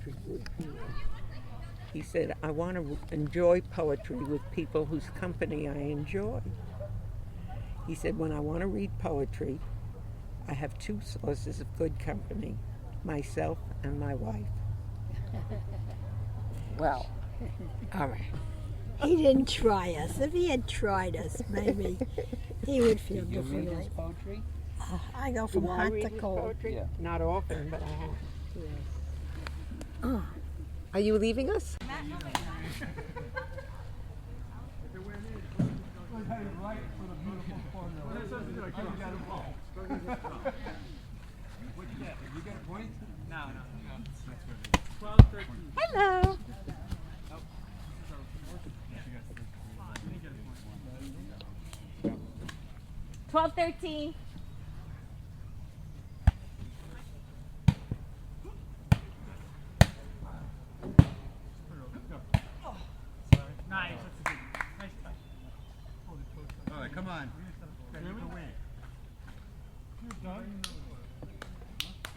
poetry with people. He said, I want to enjoy poetry with people whose company I enjoy. He said, when I want to read poetry, I have two sources of good company, myself and my wife. Well, all right. He didn't try us. If he had tried us, maybe he would feel Did you read differently. his poetry? I go from Do I hot read to his cold. poetry? Yeah. Not often, but I have. Oh. Are you leaving us? Hello. $12.13. Nice. That's a good. Nice touch. All right, come on. You're done.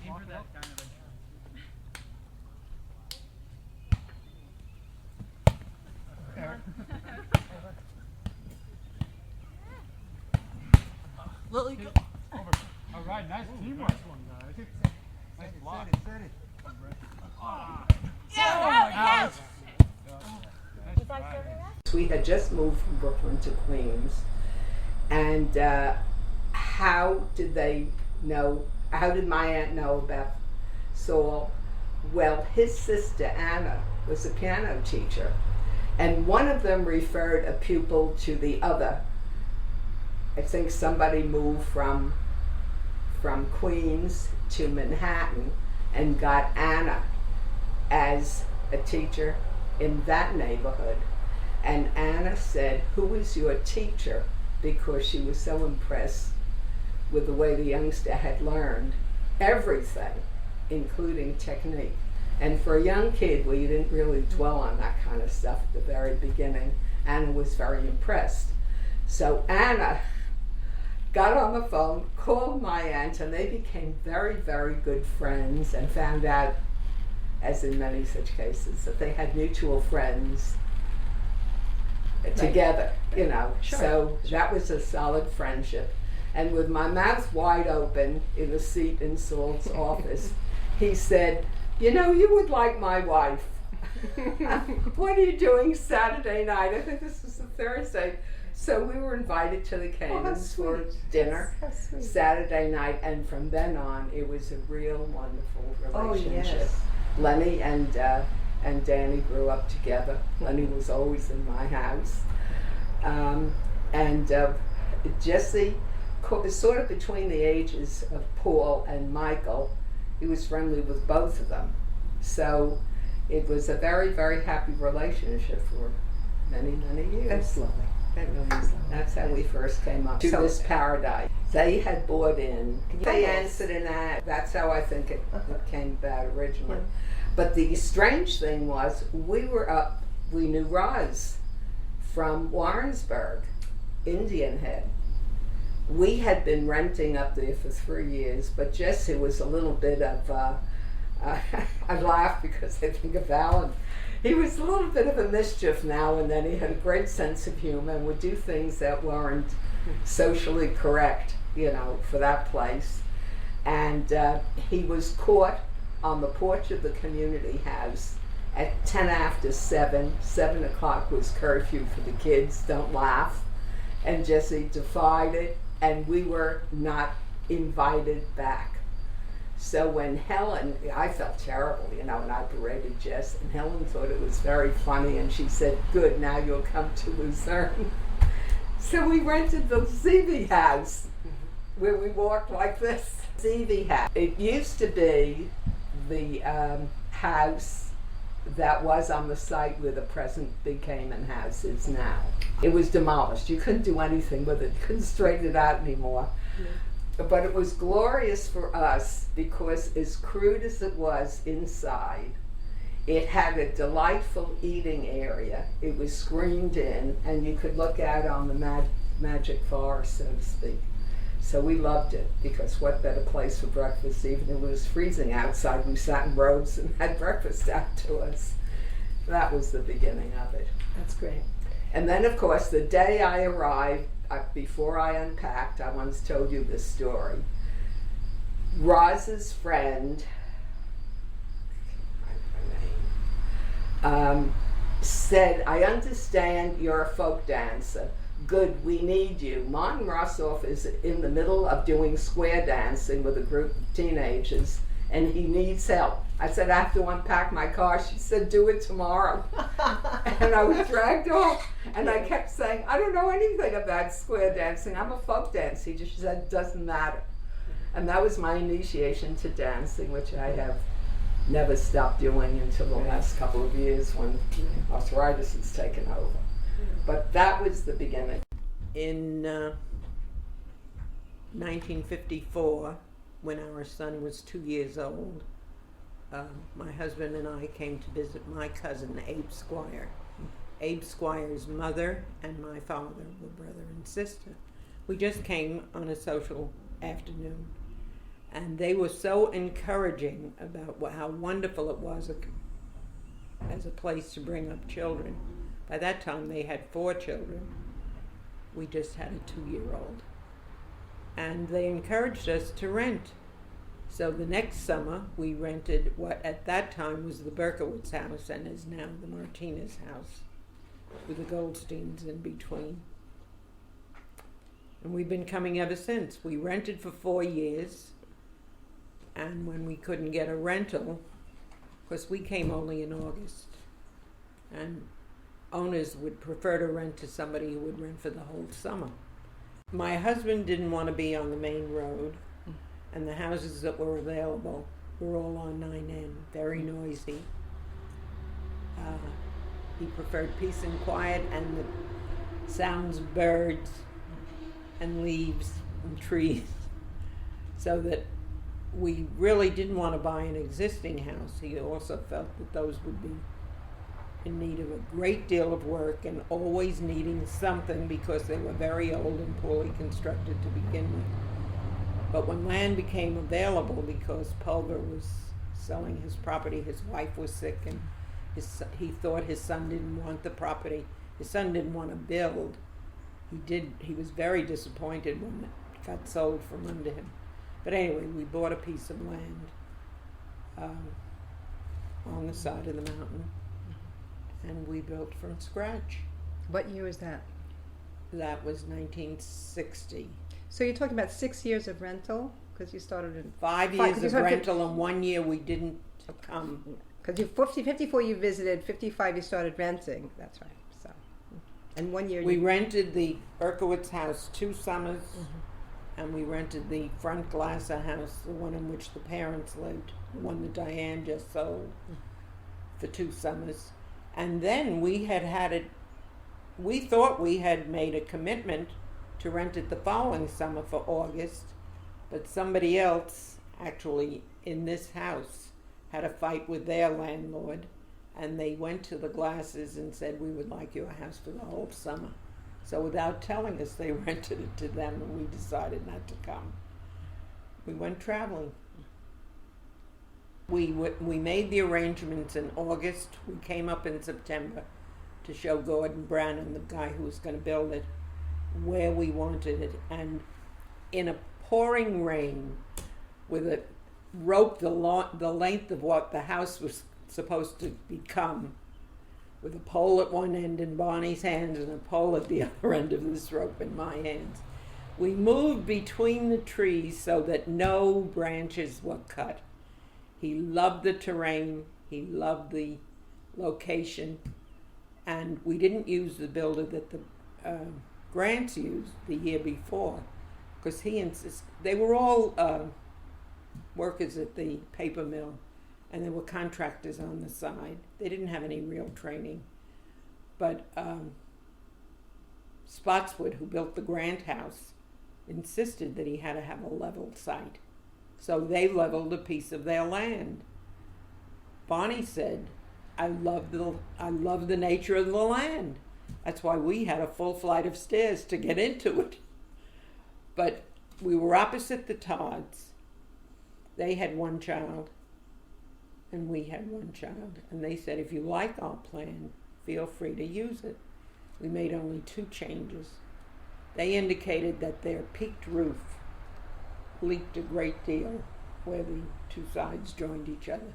Aim for that kind of Lily, go. Over. All right, nice teamwork. Nice one, guys. Nice block. Out. We had just moved from Brooklyn to Queens, and how did my aunt know about Saul? Well, his sister Anna was a piano teacher, and one of them referred a pupil to the other. I think somebody moved from Queens to Manhattan and got Anna as a teacher in that neighborhood. And Anna said, "Who is your teacher?" Because she was so impressed with the way the youngster had learned everything, including technique. And for a young kid where you didn't really dwell on that kind of stuff at the very beginning, Anna was very impressed. So Anna got on the phone, called my aunt, and they became very, very good friends, and found out, as in many such cases, that they had mutual friends together, you know. Sure. So that was a solid friendship. And with my mouth wide open in the seat in Saul's office, he said, "You know, you would like my wife." "What are you doing Saturday night?" I think this was a Thursday. So we were invited to the Kamens for dinner Saturday night, and from then on, it was a real wonderful relationship. Oh, yes. Lenny and Danny grew up together. Lenny was always in my house. Jesse, sort of between the ages of Paul and Michael, he was friendly with both of them. So it was a very, very happy relationship for many, many years. That's lovely. That really is lovely. That's how we first came up to this paradise. They had bought in. They answered an ad. That's how I think it came about originally. But the strange thing was, we knew Roz from Warrensburg, Indian Head. We had been renting up there for 3 years, but Jesse was a little bit of, I laugh because I think of Alan. He was a little bit of a mischief now and then. He had a great sense of humor and would do things that weren't socially correct, you know, for that place. And he was caught on the porch of the community house at 10 after 7. 7 o'clock was curfew for the kids, don't laugh. And Jesse defied it, and we were not invited back. So when Helen, I felt terrible, you know, and I berated Jess, and Helen thought it was very funny, and she said, "Good, now you'll come to Luzerne." So we rented the Zeevy house, where we walked like this. Zeevy house. It used to be the house that was on the site where the present Big Kamen house is now. It was demolished. You couldn't do anything with it. You couldn't straighten it out anymore. Yeah. But it was glorious for us because, as crude as it was inside, it had a delightful eating area. It was screened in, and you could look out on the magic forest, so to speak. So we loved it, because what better place for breakfast? Even if it was freezing outside, we sat in rows and had breakfast out to us. That was the beginning of it. That's great. And then, of course, the day I arrived, before I unpacked, I once told you this story. Roz's friend, said, I understand you're a folk dancer. Good, we need you. Martin Rossoff is in the middle of doing square dancing with a group of teenagers, and he needs help. I said, I have to unpack my car. She said, do it tomorrow. And I was dragged off, and I kept saying, I don't know anything about square dancing. I'm a folk dancer. She said, it doesn't matter. And that was my initiation to dancing, which I have never stopped doing until the last couple of years when arthritis has taken over. But that was the beginning. In 1954, when our son was 2 years old, my husband and I came to visit my cousin, Abe Squire. Abe Squire's mother and my father were brother and sister. We just came on a social afternoon, and they were so encouraging about how wonderful it was as a place to bring up children. By that time, they had 4 children. We just had a 2-year-old. And they encouraged us to rent. So the next summer, we rented what at that time was the Berkowitz house and is now the Martinez house, with the Goldsteins in between. And we've been coming ever since. We rented for 4 years, and when we couldn't get a rental, because we came only in August, and owners would prefer to rent to somebody who would rent for the whole summer. My husband didn't want to be on the main road, and the houses that were available were all on 9N, very noisy. He preferred peace and quiet and the sounds of birds and leaves and trees, so that we really didn't want to buy an existing house. He also felt that those would be in need of a great deal of work and always needing something because they were very old and poorly constructed to begin with. But when land became available, because Pulver was selling his property, his wife was sick, and he thought his son didn't want the property. His son didn't want to build. He was very disappointed when it got sold from under him. But anyway, we bought a piece of land on the side of the mountain, and we built from scratch. What year was that? That was 1960. So you're talking about 6 years of rental? Because you started in... 5 years of rental, and 1 year we didn't come. Because you 54 you visited, 55 you started renting. That's right. So, and 1 year we rented the Berkowitz house 2 summers, and we rented the front Glasser house, the one in which the parents lived, the one that Diane just sold, for 2 summers. And then we thought we had made a commitment to rent it the following summer for August, but somebody else, actually in this house, had a fight with their landlord, and they went to the Glassers and said, we would like your house for the whole summer. So without telling us, they rented it to them, and we decided not to come. We went traveling. We made the arrangements in August. We came up in September to show Gordon Brannon, the guy who was going to build it, where we wanted it. And in a pouring rain, with a rope the length of what the house was supposed to become, with a pole at one end in Bonnie's hands and a pole at the other end of this rope in my hands. We moved between the trees so that no branches were cut. He loved the terrain, he loved the location, and we didn't use the builder that the Grants used the year before, because he insisted. They were all workers at the paper mill, and there were contractors on the side. They didn't have any real training. But Spotswood, who built the Grant house, insisted that he had to have a level site. So they leveled a piece of their land. Bonnie said, I love the nature of the land. That's why we had a full flight of stairs to get into it. But we were opposite the Todds. They had one child, and we had one child. And they said, if you like our plan, feel free to use it. We made only 2 changes. They indicated that their peaked roof leaked a great deal where the 2 sides joined each other.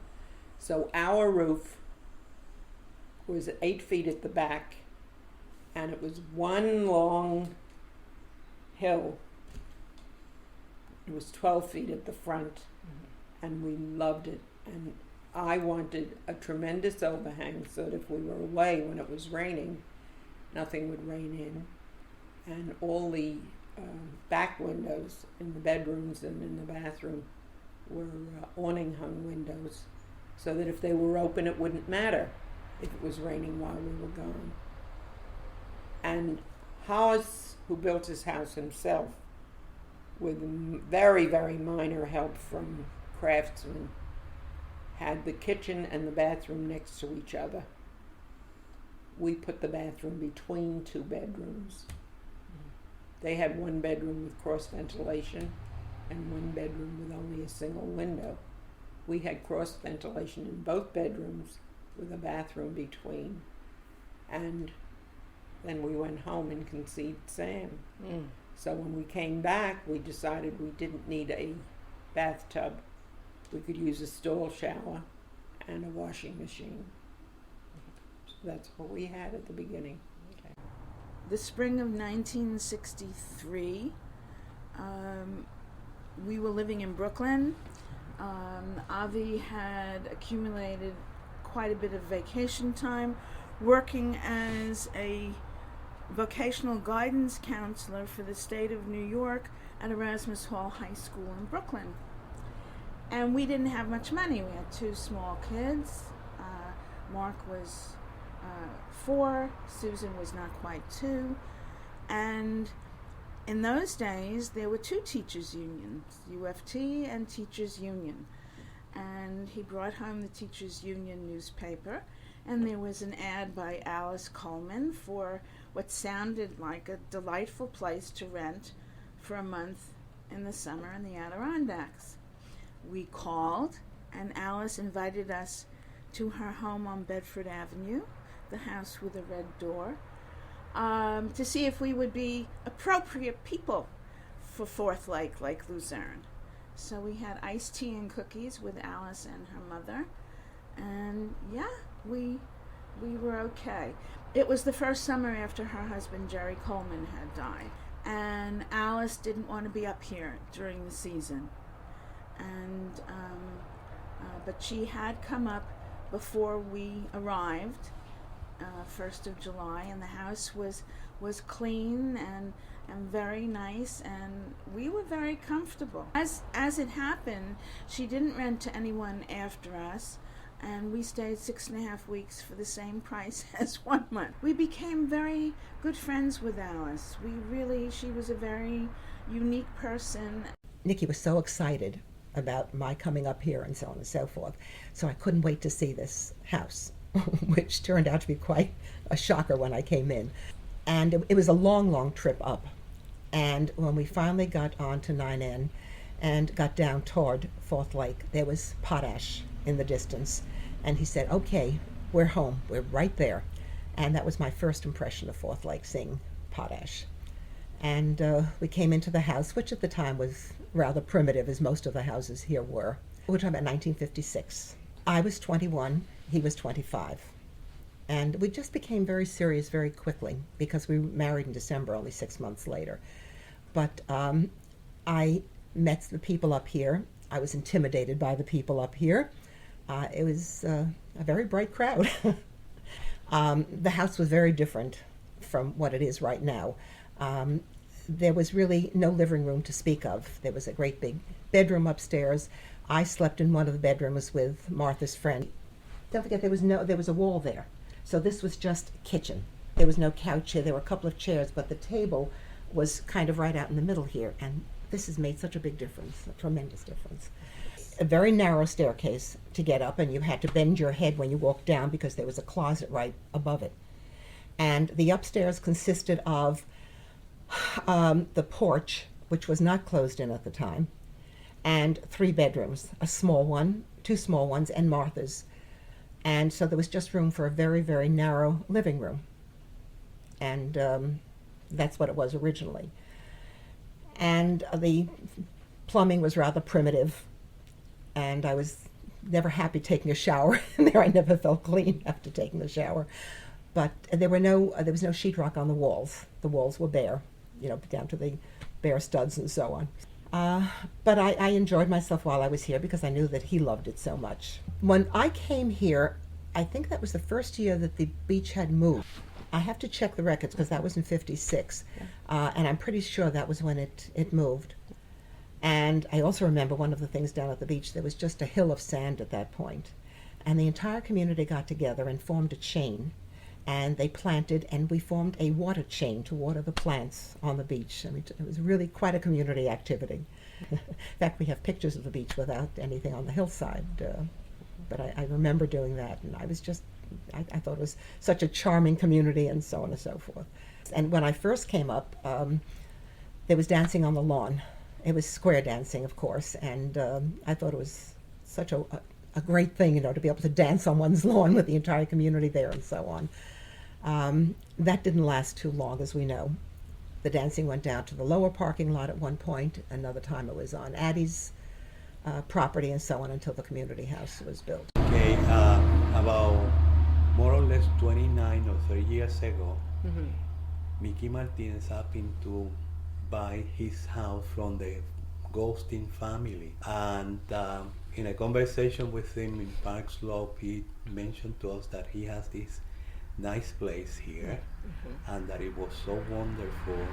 So our roof was 8 feet at the back, and it was one long hill. It was 12 feet at the front, and we loved it. And I wanted a tremendous overhang so that if we were away when it was raining, nothing would rain in. And all the back windows in the bedrooms and in the bathroom were awning hung windows, so that if they were open it wouldn't matter if it was raining while we were gone. And Haas, who built his house himself with very, very minor help from craftsmen, had the kitchen and the bathroom next to each other. We put the bathroom between 2 bedrooms. They had one bedroom with cross ventilation and one bedroom with only a single window. We had cross ventilation in both bedrooms with a bathroom between. And then we went home and conceived Sam. So when we came back, we decided we didn't need a bathtub. We could use a stall shower and a washing machine. So that's what we had at the beginning. The spring of 1963, we were living in Brooklyn. Avi had accumulated quite a bit of vacation time working as a vocational guidance counselor for the state of New York at Erasmus Hall High School in Brooklyn. And we didn't have much money. We had 2 small kids. Mark was 4, Susan was not quite 2, and in those days there were 2 teachers' unions, UFT and Teachers Union, and he brought home the Teachers Union newspaper, and there was an ad by Alice Coleman for what sounded like a delightful place to rent for a month in the summer in the Adirondacks. We called, and Alice invited us to her home on Bedford Avenue, the house with a red door, to see if we would be appropriate people for Fourth Lake, Lake Luzerne. So we had iced tea and cookies with Alice and her mother, and yeah, we were okay. It was the first summer after her husband Jerry Coleman had died, and Alice didn't want to be up here during the season, and but she had come up before we arrived, 1st of July, and the house was clean and very nice, and we were very comfortable. As it happened, she didn't rent to anyone after us, and we stayed 6.5 weeks for the same price as 1 month. We became very good friends with Alice. She was a very unique person. Nikki was so excited about my coming up here and so on and so forth, so I couldn't wait to see this house, which turned out to be quite a shocker when I came in. And it was a long, long trip up. And when we finally got on to 9N and got down toward Fourth Lake, there was potash in the distance. And he said, okay, we're home. We're right there. And that was my first impression of Fourth Lake, seeing potash. And we came into the house, which at the time was rather primitive, as most of the houses here were. We're talking about 1956. I was 21, he was 25. And we just became very serious very quickly, because we were married in December, only 6 months later. But I met the people up here. I was intimidated by the people up here. It was a very bright crowd. The house was very different from what it is right now. There was really no living room to speak of. There was a great big bedroom upstairs. I slept in one of the bedrooms with Martha's friend. Don't forget, there was a wall there. So this was just kitchen. There was no couch here. There were a couple of chairs, but the table was kind of right out in the middle here. And this has made such a big difference, a tremendous difference. A very narrow staircase to get up, and you had to bend your head when you walked down because there was a closet right above it. And the upstairs consisted of the porch, which was not closed in at the time, and 3 bedrooms, a small one, 2 small ones, and Martha's. And so there was just room for a very, very narrow living room. And that's what it was originally. And the plumbing was rather primitive, and I was never happy taking a shower in there. I never felt clean after taking the shower. But there was no sheetrock on the walls. The walls were bare, down to the bare studs and so on. But I enjoyed myself while I was here because I knew that he loved it so much. When I came here, I think that was the first year that the beach had moved. I have to check the records because that was in '56, and I'm pretty sure that was when it moved. And I also remember one of the things down at the beach, there was just a hill of sand at that point. And the entire community got together and formed a chain. And they planted, and we formed a water chain to water the plants on the beach. I mean, it was really quite a community activity. In fact, we have pictures of the beach without anything on the hillside. But I remember doing that, and I thought it was such a charming community and so on and so forth. And when I first came up, there was dancing on the lawn. It was square dancing, of course, and I thought it was such a great thing, to be able to dance on one's lawn with the entire community there and so on. That didn't last too long, as we know. The dancing went down to the lower parking lot at one point. Another time it was on Addie's property and so on until the community house was built. Okay, about more or less 29 or 30 years ago, Mickey Martinez happened to buy his house from the Goldstein family. And in a conversation with him in Park Slope, he mentioned to us that he has this nice place here, and that it was so wonderful,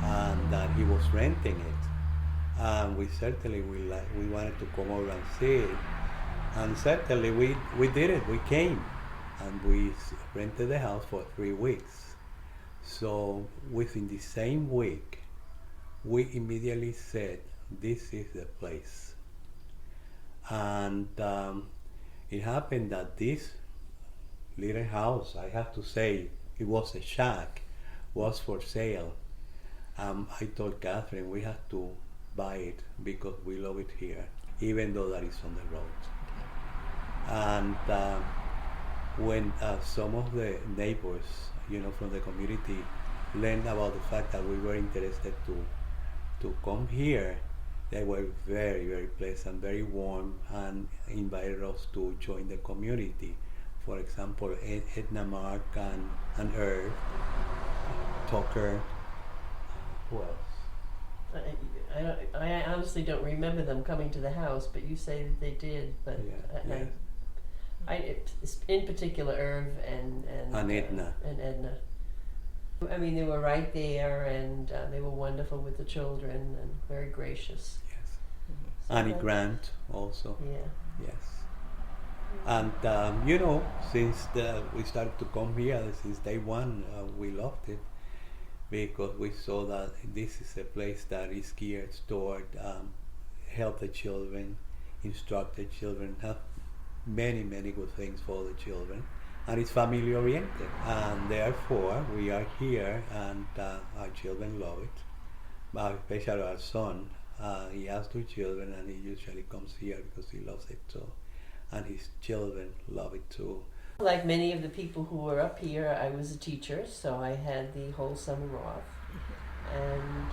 and that he was renting it. And we certainly we wanted to come over and see it, and certainly we did it. We came, and we rented the house for 3 weeks. So within the same week, we immediately said, this is the place. And it happened that this little house, I have to say, it was a shack, was for sale. I told Catherine we have to buy it because we love it here, even though that is on the road. And when some of the neighbors, from the community learned about the fact that we were interested to come here, they were very, very pleasant, very warm, and invited us to join the community. For example, Edna Mark and Earl, Tucker, who else? I honestly don't remember them coming to the house, but you say that they did. But in particular, Irv and Edna. And Edna. I mean, they were right there, and they were wonderful with the children and very gracious. Yes. So Annie Grant also. Yeah. Yes. And since we started to come here, since day one, we loved it because we saw that this is a place that is geared toward help the children, instruct the children, have many, many good things for the children, and it's family oriented. And therefore, we are here, and our children love it. Especially our son, he has 2 children, and he usually comes here because he loves it too. And his children love it too. Like many of the people who were up here, I was a teacher, so I had the whole summer off. And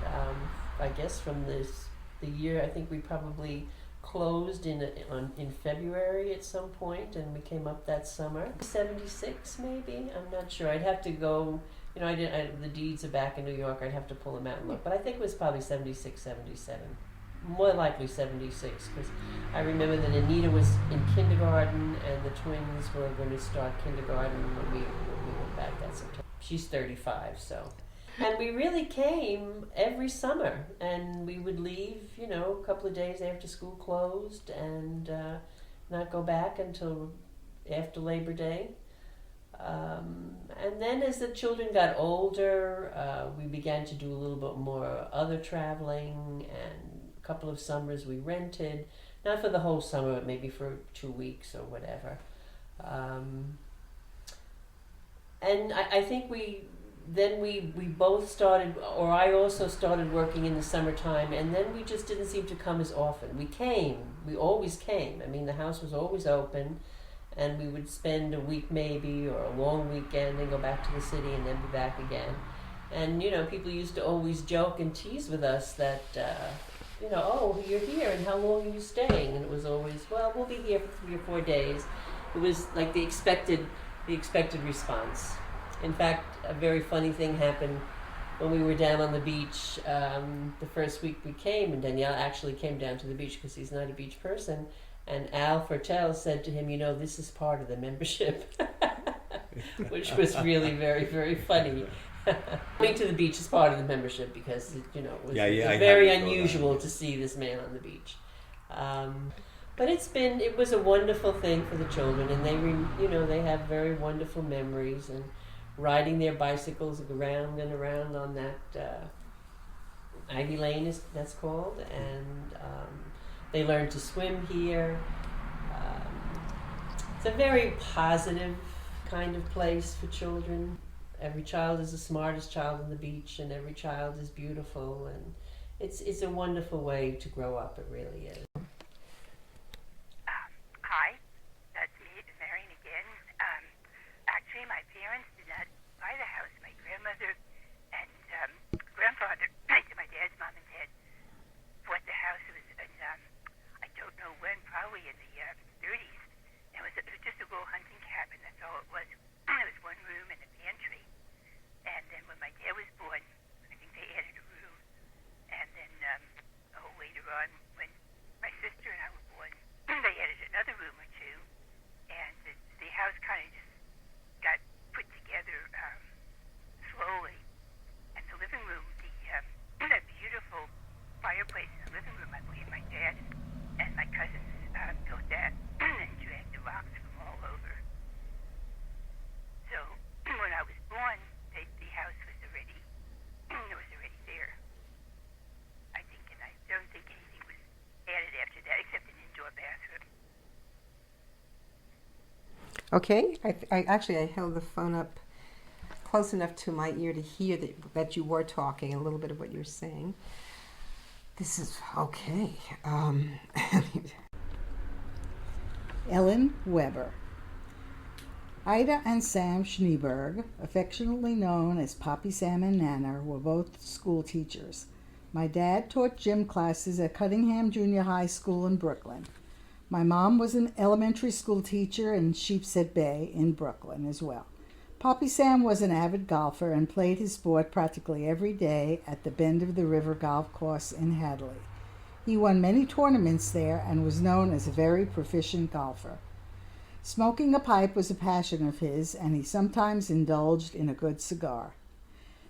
I guess from the year, I think we probably closed in February at some point, and we came up that summer. 76 maybe, I'm not sure. I'd have to go, the deeds are back in New York, I'd have to pull them out and look. But I think it was probably 76, 77. More likely 76, because I remember that Anita was in kindergarten and the twins were going to start kindergarten when we went back that September. She's 35, so. And we really came every summer, and we would leave, a couple of days after school closed, and not go back until after Labor Day. And then as the children got older, we began to do a little bit more other traveling, and couple of summers we rented, not for the whole summer, but maybe for 2 weeks or whatever. And I think we then we both started, or I also started working in the summertime, and then we just didn't seem to come as often. We always came. I mean, the house was always open, and we would spend a week maybe, or a long weekend, and go back to the city and then be back again. And, you know, people used to always joke and tease with us that, you know, oh, you're here, and how long are you staying? And it was always, well, we'll be here for 3 or 4 days. It was like the expected response. In fact, a very funny thing happened when we were down on the beach the first week we came, and Danielle actually came down to the beach because he's not a beach person, and Al Fertel said to him, you know, this is part of the membership, which was really very, very funny. Coming to the beach is part of the membership because, you know, it was very unusual to see this man on the beach. But it was a wonderful thing for the children, and they have very wonderful memories, and riding their bicycles around and around on that Ivy Lane, that's called, and they learned to swim here. It's a very positive kind of place for children. Every child is the smartest child on the beach, and every child is beautiful, and it's a wonderful way to grow up. It really is. Hi, that's me, Marion again. Actually, my parents did not buy the house. My grandmother and grandfather, my dad's mom and dad, bought the house. It was in, I don't know when, probably in the 30s. It was just a little hunting cabin. That's all it was. It was one room and a pantry. And then when my dad was born, I think they added a room. And then later on, when my sister and I were born, they added another room or two. And the house kind of just got put together slowly. And the living room, that beautiful fireplace in the living room, I believe my dad and my cousins built that and dragged the rocks from all over. So when I was born, the house was already there. I think, and I don't think anything was added after that except an indoor bathroom. Okay, I held the phone up close enough to my ear to hear that you were talking, a little bit of what you were saying. This is okay. Ellen Weber. Ida and Sam Schneeberg, affectionately known as Poppy, Sam, and Nana, were both school teachers. My dad taught gym classes at Cunningham Junior High School in Brooklyn. My mom was an elementary school teacher in Sheepshead Bay in Brooklyn as well. Poppy Sam was an avid golfer and played his sport practically every day at the Bend of the River golf course in Hadley. He won many tournaments there and was known as a very proficient golfer. Smoking a pipe was a passion of his, and he sometimes indulged in a good cigar.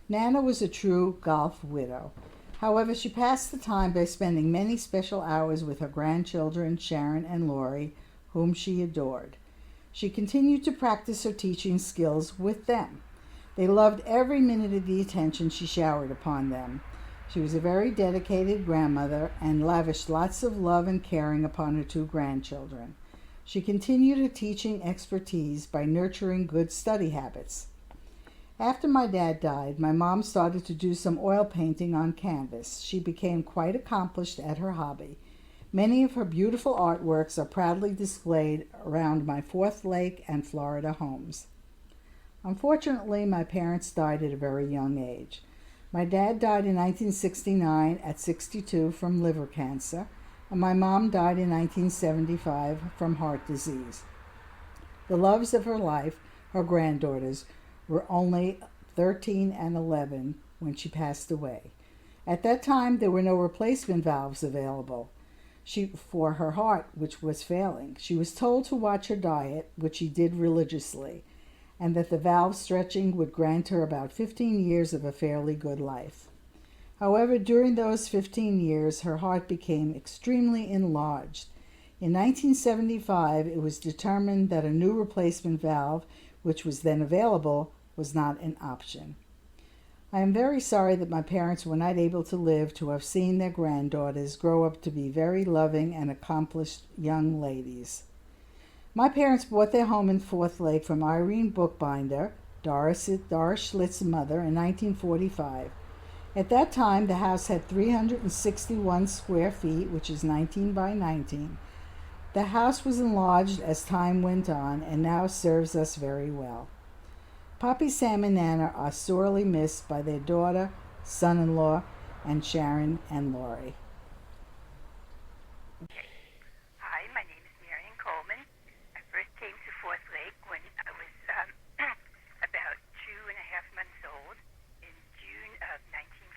Nana was a true golf widow. However, she passed the time by spending many special hours with her grandchildren, Sharon and Lori, whom she adored. She continued to practice her teaching skills with them. They loved every minute of the attention she showered upon them. She was a very dedicated grandmother and lavished lots of love and caring upon her 2 grandchildren. She continued her teaching expertise by nurturing good study habits. After my dad died, my mom started to do some oil painting on canvas. She became quite accomplished at her hobby. Many of her beautiful artworks are proudly displayed around my Fourth Lake and Florida homes. Unfortunately, my parents died at a very young age. My dad died in 1969 at 62 from liver cancer, and my mom died in 1975 from heart disease. The loves of her life, her granddaughters, were only 13 and 11 when she passed away. At that time, there were no replacement valves available for her heart, which was failing. She was told to watch her diet, which she did religiously, and that the valve stretching would grant her about 15 years of a fairly good life. However, during those 15 years, her heart became extremely enlarged. In 1975, it was determined that a new replacement valve, which was then available, was not an option. I am very sorry that my parents were not able to live to have seen their granddaughters grow up to be very loving and accomplished young ladies. My parents bought their home in Fourth Lake from Irene Bookbinder, Doris Schlitt's mother, in 1945. At that time, the house had 361 square feet, which is 19 by 19. The house was enlarged as time went on and now serves us very well. Poppy, Sam, and Nana are sorely missed by their daughter, son-in-law, and Sharon and Laurie. Hi, my name is Marion Coleman. I first came to Fourth Lake when I was about 2.5 months old in June of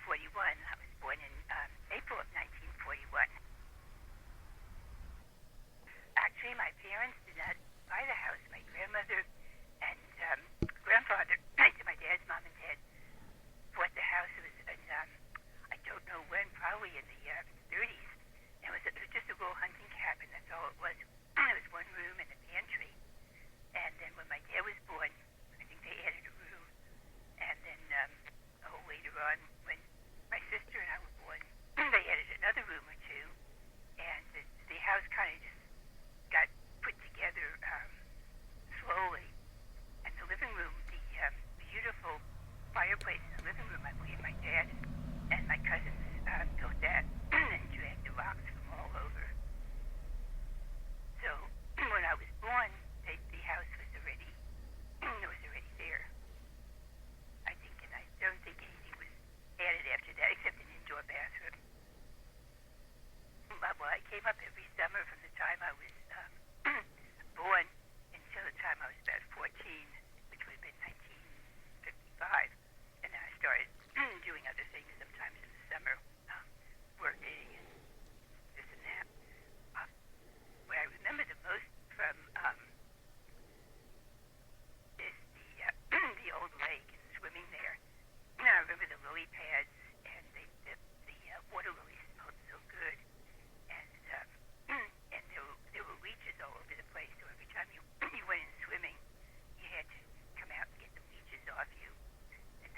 1941. I was born in April of 1941. Actually, my parents did not buy the house. My grandmother and grandfather, to my dad's mom and dad, bought the house. It was in, I don't know when, probably in the 30s. It was just a little hunting cabin. That's all it was. It was one room and a pantry. And then when my dad was born, I think they added a room. And then later on, when my sister and I were born, they added another room or two. And the house kind of just got put together slowly. And the living room, the beautiful fireplace in the living room, I believe my dad and my cousins built that and dragged the rocks from all over. So when I was born, the house was already there. I think, and I don't think anything was added after that except an indoor bathroom. Well, I came up every summer from the time I was born until the time I was about 14, which would have been 1955. And then I started doing other things sometimes in the summer, working and this and that. What I remember the most from is the old lake and swimming there. I remember the lily pads, and the water lilies smelled so good. And there were leeches all over the place, so every time you went in swimming, you had to come out and get the leeches off you. And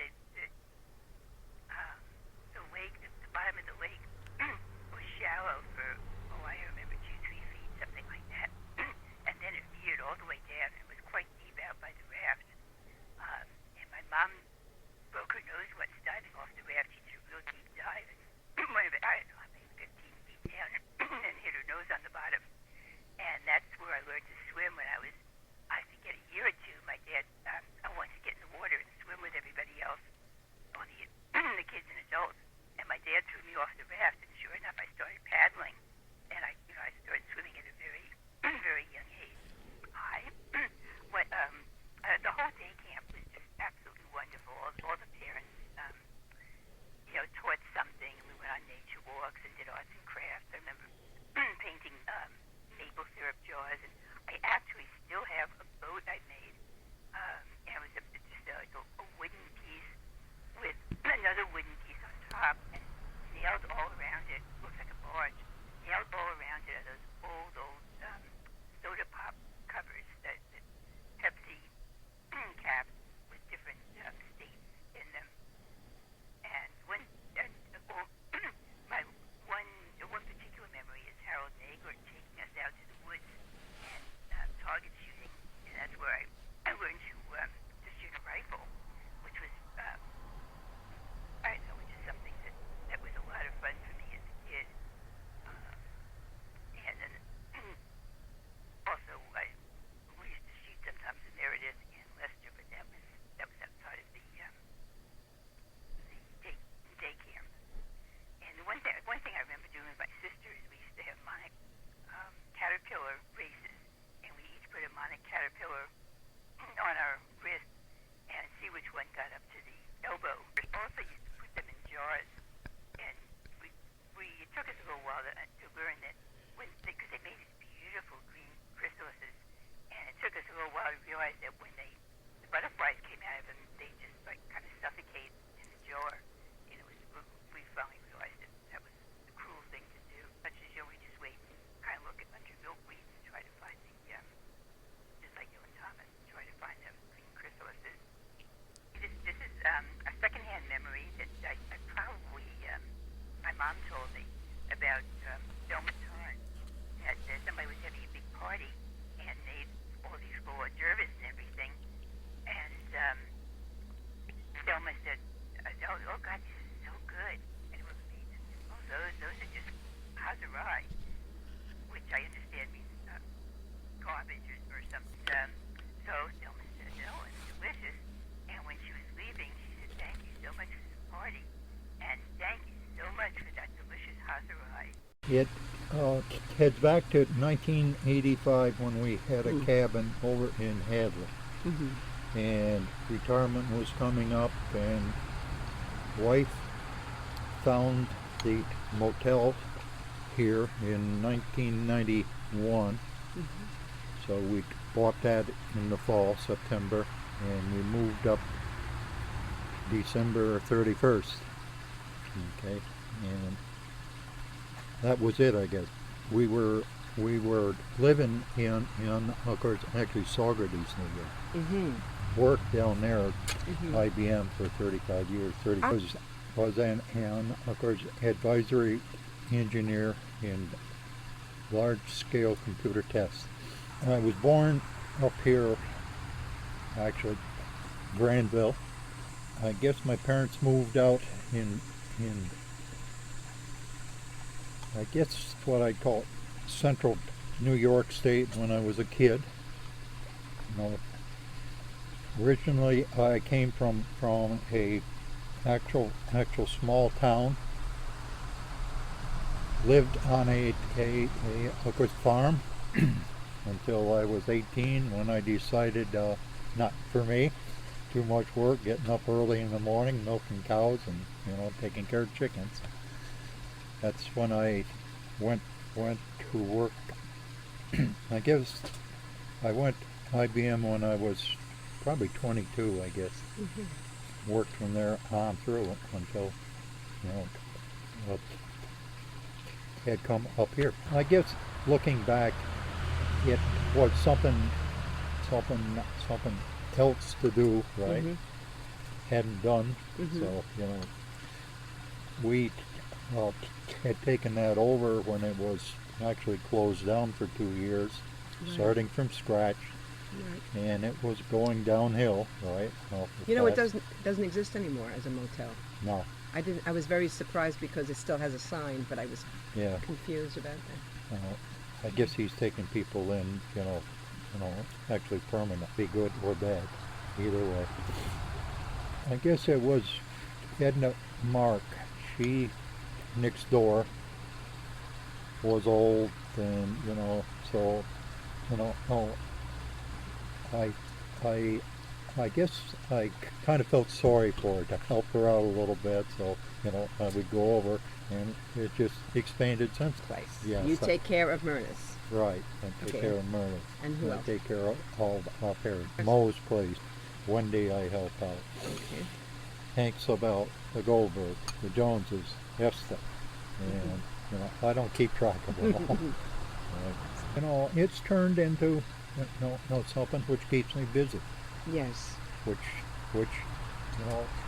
the lake, the bottom of the lake was shallow for, I remember 2-3 feet, something like that. And then it veered all the way down. It was quite deep out by the raft. And my mom broke her nose once diving off the raft. She did a real deep dive. And one of it, I don't know, maybe 15 feet down and hit her nose on the bottom. And that's where I learned to swim when I was, I think, a year or two. My dad, I wanted to get in the water and swim with everybody else, all the kids and adults. And my dad threw me off the raft, and sure enough, I started paddling. And I started swimming at a very, very young age. It heads back to 1985 when we had a cabin over in Hadley. And retirement was coming up, and wife found the motel here in 1991. So we bought that in the fall, September, and we moved up December 31st. Okay, and that was it, I guess. We were living in of course, actually Saugerties, New York. Worked down there at IBM for 35 years. Was an of course, advisory engineer in large-scale computer tests. I was born up here, actually, Granville. I guess my parents moved out in I guess what I'd call central New York State when I was a kid. You know, originally I came from a actual small town. Lived on a of course, farm until I was 18, when I decided not for me. Too much work, getting up early in the morning, milking cows, and taking care of chickens. That's when I went to work. I guess I went IBM when I was probably 22, I guess. Worked from there on through until had come up here. I guess looking back, it was something else to do, right? Hadn't done. So we had taken that over when it was actually closed down for 2 years, starting from scratch, and it was going downhill, right? It doesn't exist anymore as a motel. No. I was very surprised because it still has a sign, but I was confused about that. I guess he's taking people in, actually permanent, be good or bad, either way. I guess it was Edna Mark. She, next door, was old, and so I guess I kind of felt sorry for her, to help her out a little bit. So I would go over, and it just expanded since. Place. Yes. You take care of Myrna's. Right, I take care of Myrna. And who else? I take care of all our parents. Mo's place. Wendy I help out. Okay. Hank Sobel, the Goldberg, the Joneses, Esta, and I don't keep track of them all. It's turned into something which keeps me busy. Yes. Which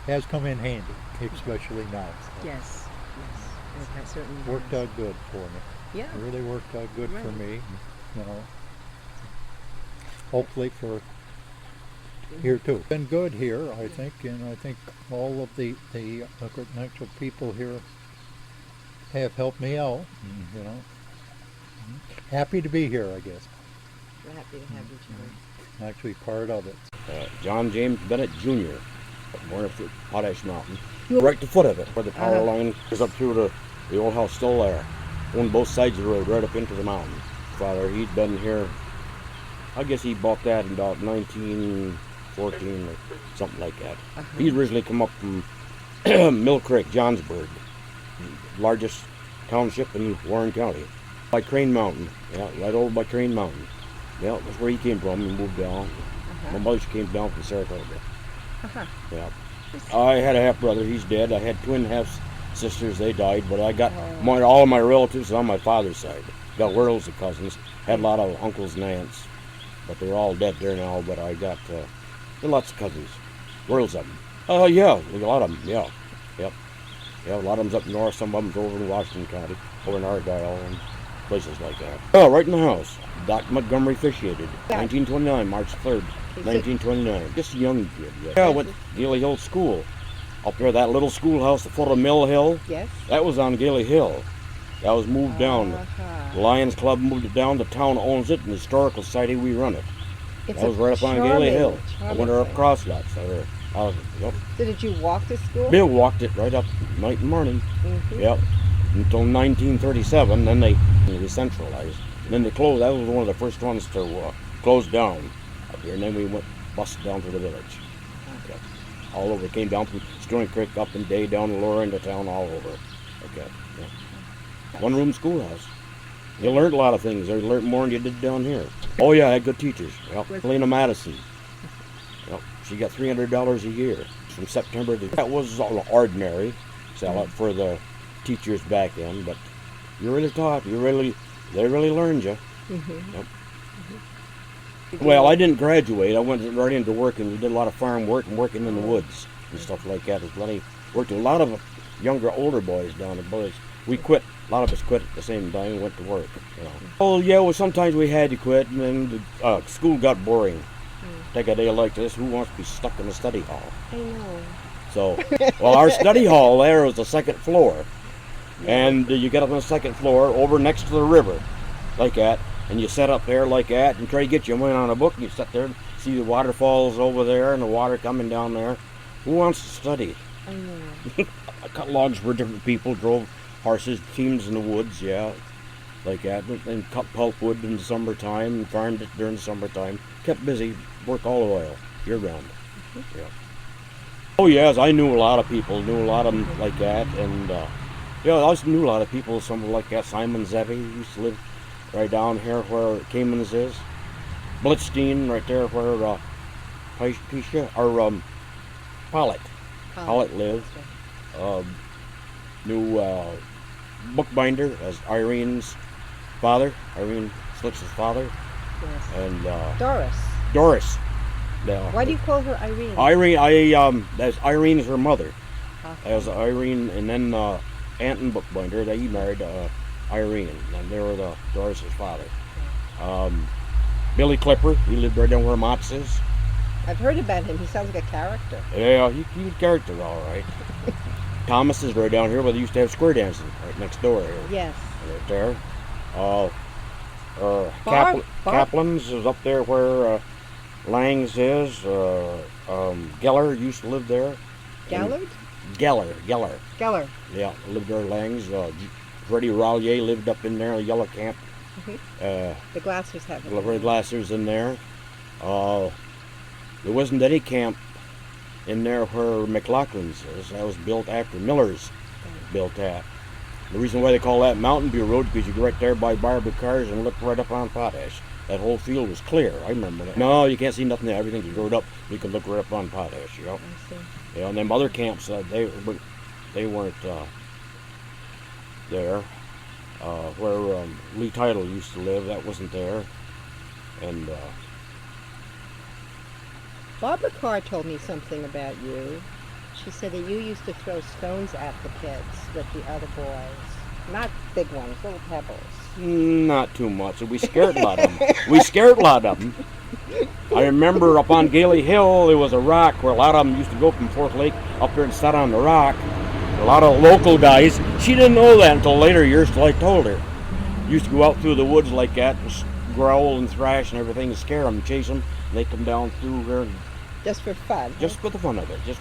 has come in handy, especially now. So. Yes. That certainly worked out good for me. Yeah. It really worked out good for me. Hopefully for here too. Been good here, I think, and I think all of the actual people here have helped me out. Happy to be here, I guess. We're happy to have you, John. Actually, part of it. John James Bennett Jr. born up at Potash Mountain, right at the foot of it, where the power line is up through the old house, still there. On both sides of the road, right up into the mountain. Father, he'd been here, I guess he bought that in about 1914 or something like that. He originally come up from Mill Creek, Johnsburg, largest township in Warren County. By Crane Mountain, right over by Crane Mountain. Yeah, that's where he came from. He moved down. My mother came down from Saratoga. Yeah. I had a half brother. He's dead. I had twin half sisters. They died, but I got all of my relatives on my father's side. Got whirls of cousins. Had a lot of uncles and aunts, but they're all dead there now. But I got lots of cousins, whirls of them. Yeah, a lot of them. Yeah, yep. Yeah, a lot of them's up north. Some of them's over in Washington County, over in Argyle and places like that. Oh, right in the house. Doc Montgomery officiated. 1929, March 3rd, 1929. Just a young kid. Yeah, I went to Gailey Hill School. Up there, that little schoolhouse at the foot of Mill Hill. Yes. That was on Gailey Hill. That was moved down. The Lions Club moved it down. The town owns it, and the Historical Society, we run it. That was right up on Gailey Hill. I went up crosslots. So did you walk to school? Bill walked it right up night and morning. Yep. until 1937. Then they decentralized. And then they closed. That was one of the first ones to close down up here. And then we went busted down to the village. Okay. All over. Came down from Stony Creek up and day down to lower end of town, all over. Okay. Yeah. One room schoolhouse. You learned a lot of things. You learned more than you did down here. Oh yeah, I had good teachers. Yep. Lena Madison. Yep. She got $300 a year from September to. That was ordinary salary for the teachers back then, but you really taught. They really learned you. Mm-hmm. Yep. Mm-hmm. Well, I didn't graduate. I went right into work, and we did a lot of farm work and working in the woods and stuff like that. There's plenty. Worked with a lot of younger, older boys down there. Boys, we quit. A lot of us quit at the same time and went to work. You know. Oh yeah, well sometimes we had to quit, and then the school got boring. Take a day like this, who wants to be stuck in the study hall? I know. So, well, our study hall there was the second floor, and you get up on the second floor over next to the river, like that, and you sit up there like that and try to get your mind on a book, and you sit there and see the waterfalls over there and the water coming down there. Who wants to study? I know. I cut logs for different people, drove horses, teams in the woods, yeah, like that, and cut pulpwood in the summertime and farmed it during the summertime. Kept busy, worked all the while, year round. Yeah. Oh yes, I knew a lot of people, knew a lot of them like that, and yeah, I also knew a lot of people, some like that. Simon Zevy used to live right down here where Kamen's is. Blitzstein right there where Pollitt lived. Knew bookbinder as Irene's father, Irene Slick's father. Yes. And Doris. Yeah. Why do you call her Irene? Irene, that's Irene is her mother. Okay. That was Irene, and then Anton Bookbinder, they married Irene, and they were the Doris's father. Billy Clipper, he lived right down where Motz is. I've heard about him. He sounds like a character. Yeah, he's a character, all right. Thomas is right down here where they used to have square dancing, right next door here. Yes. Right there. Kaplan's is up there where Lang's is. Geller used to live there. Gallard? Geller. Geller. Yeah, lived there. Lang's. Freddie Rollier lived up in there, Yellow Camp. Mm-hmm. The Glassers have it. The Glassers in there. There wasn't any camp in there where McLaughlin's is. That was built after Miller's built that. The reason why they call that Mountain View Road, because you go right there by Barber Cars and look right up on Potash. That whole field was clear. I remember that. No, you can't see nothing there. Everything's rode up. You can look right up on Potash. Yep. I see. Yeah, and them other camps, they weren't there. Where Lee Title used to live, that wasn't there. And Barbara Carr told me something about you. She said that you used to throw stones at the kids with the other boys. Not big ones, little pebbles. Not too much. We scared a lot of them. I remember up on Gailey Hill, there was a rock where a lot of them used to go from Fort Lake up there and sit on the rock. A lot of local guys. She didn't know that until later years, till I told her. Used to go out through the woods like that and growl and thrash and everything and scare them, chase them. And they come down through here. And just for fun. Just for the fun of it. She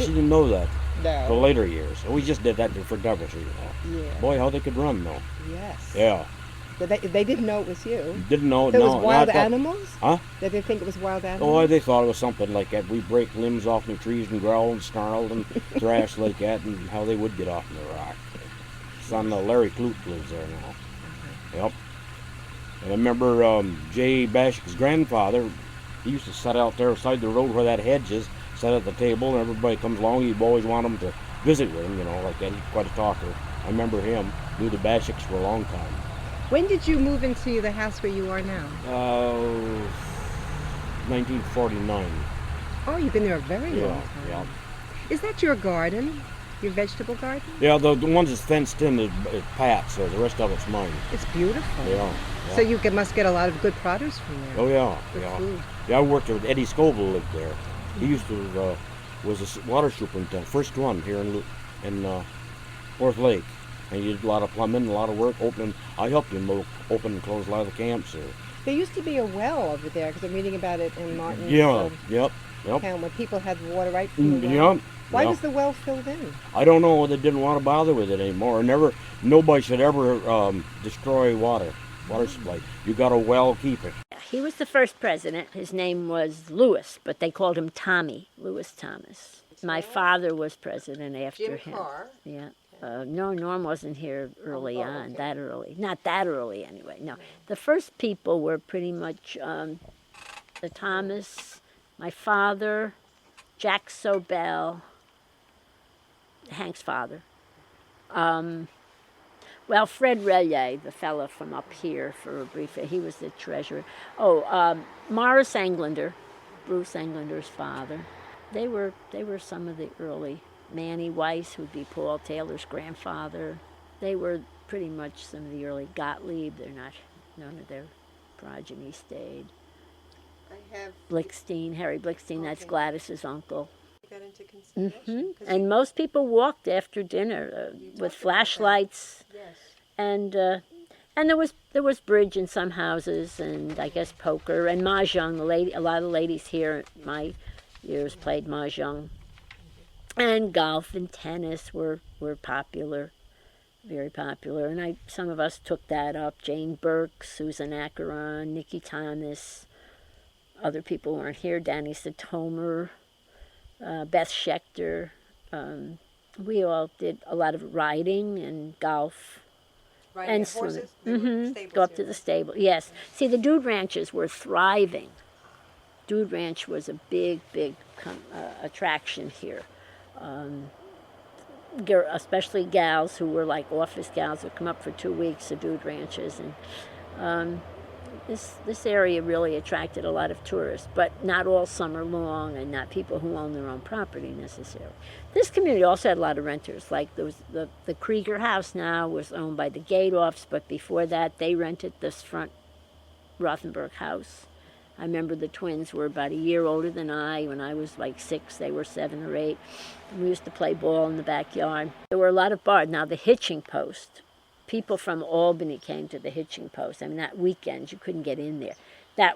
didn't know that. No. Till later years. We just did that for devils, you know. Yeah. Boy, how they could run, though. Yes. Yeah. But they didn't know it was you. Didn't know. It was wild animals? Huh? Did they think it was wild animals? Oh, they thought it was something like that. We break limbs off the trees and growl and snarl and thrash like that, and how they would get off in the rock. Son Larry Clute lives there now. Mm-hmm. Yep. And I remember Jay Bashik's grandfather, he used to sit out there beside the road where that hedge is, sit at the table, and everybody comes along. He'd always want them to visit with him, you know, like that. He's quite a talker. I remember him. Knew the Bashiks for a long time. When did you move into the house where you are now? 1949. Oh, you've been there a very long time. Yeah. Is that your garden? Your vegetable garden? Yeah, the ones that's fenced in is Pat's, so the rest of it's mine. It's beautiful. Yeah. So you must get a lot of good produce from there. Oh yeah. Good yeah. food. Yeah, I worked with Eddie Scoville lived there. He used to was a water superintendent, first one here in North Lake. And he did a lot of plumbing, a lot of work, opening. I helped him open and close a lot of the camps. There used to be a well over there because I'm reading about it in Martin's Yep. account where people had water right from the well. Yep. Why Yep. was the well filled in? I don't know. They didn't want to bother with it anymore. Nobody should ever destroy water supply. You got a well, keep it. He was the first president. His name was Lewis, but they called him Tommy, Lewis Thomas. My father was president after Jim him. Carr. Yeah. No, Norm wasn't here early on, that early. Not that early, anyway, no. The first people were pretty much the Thomas, my father, Jack Sobel, Hank's father. Well, Fred Relye, the fellow from up here for a brief, he was the treasurer. Morris Englander, Bruce Englander's father. They were some of the early. Manny Weiss, who'd be Paul Taylor's grandfather. They were pretty much some of the early. Gottlieb, none of their progeny stayed. I have Blickstein, Harry Blickstein, that's Gladys's uncle. that into consideration. And most people walked after dinner with flashlights. Yes. And there was bridge in some houses, and I guess poker and mahjong. A lot of ladies here in my years played mahjong. And golf and tennis were popular, very popular. And some of us took that up. Jane Burke, Susan Ackiron, Nikki Thomas. Other people weren't here. Danny Satomer, Beth Schechter. We all did a lot of riding and golf. Riding and horses? swimming. Go up to the stable. Yes. See, the dude ranches were thriving. Dude Ranch was a big attraction here. Especially gals who were like office gals would come up for 2 weeks to Dude Ranches, and this area really attracted a lot of tourists, but not all summer long, and not people who own their own property necessarily. This community also had a lot of renters. Like there was the Krieger house now was owned by the Gadoffs, but before that they rented this front Rothenberg house. I remember the twins were about a year older than I. When I was like 6, they were 7 or 8. And we used to play ball in the backyard. There were a lot of bars. Now, the hitching post, people from Albany came to the hitching post. I mean, that weekend, you couldn't get in there. I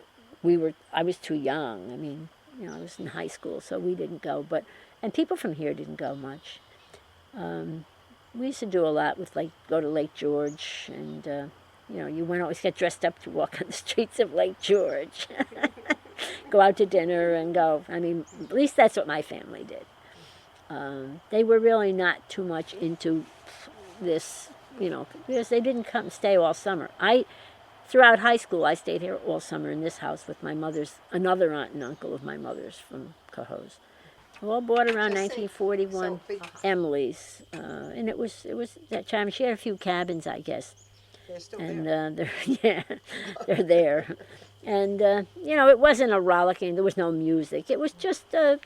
was too young. I mean, I was in high school, so we didn't go. And people from here didn't go much. We used to do a lot with, go to Lake George, and you wouldn't always get dressed up to walk on the streets of Lake George. Go out to dinner and go. I mean, at least that's what my family did. They were really not too much into this, because they didn't come and stay all summer. Throughout high school, I stayed here all summer in this house with my another aunt and uncle of my mother's from Cohoes. All bought around 1941, Emily's. And it was that time. She had a few cabins, I guess. They're still there. They're there. And, it wasn't a rollicking, there was no music. It was just a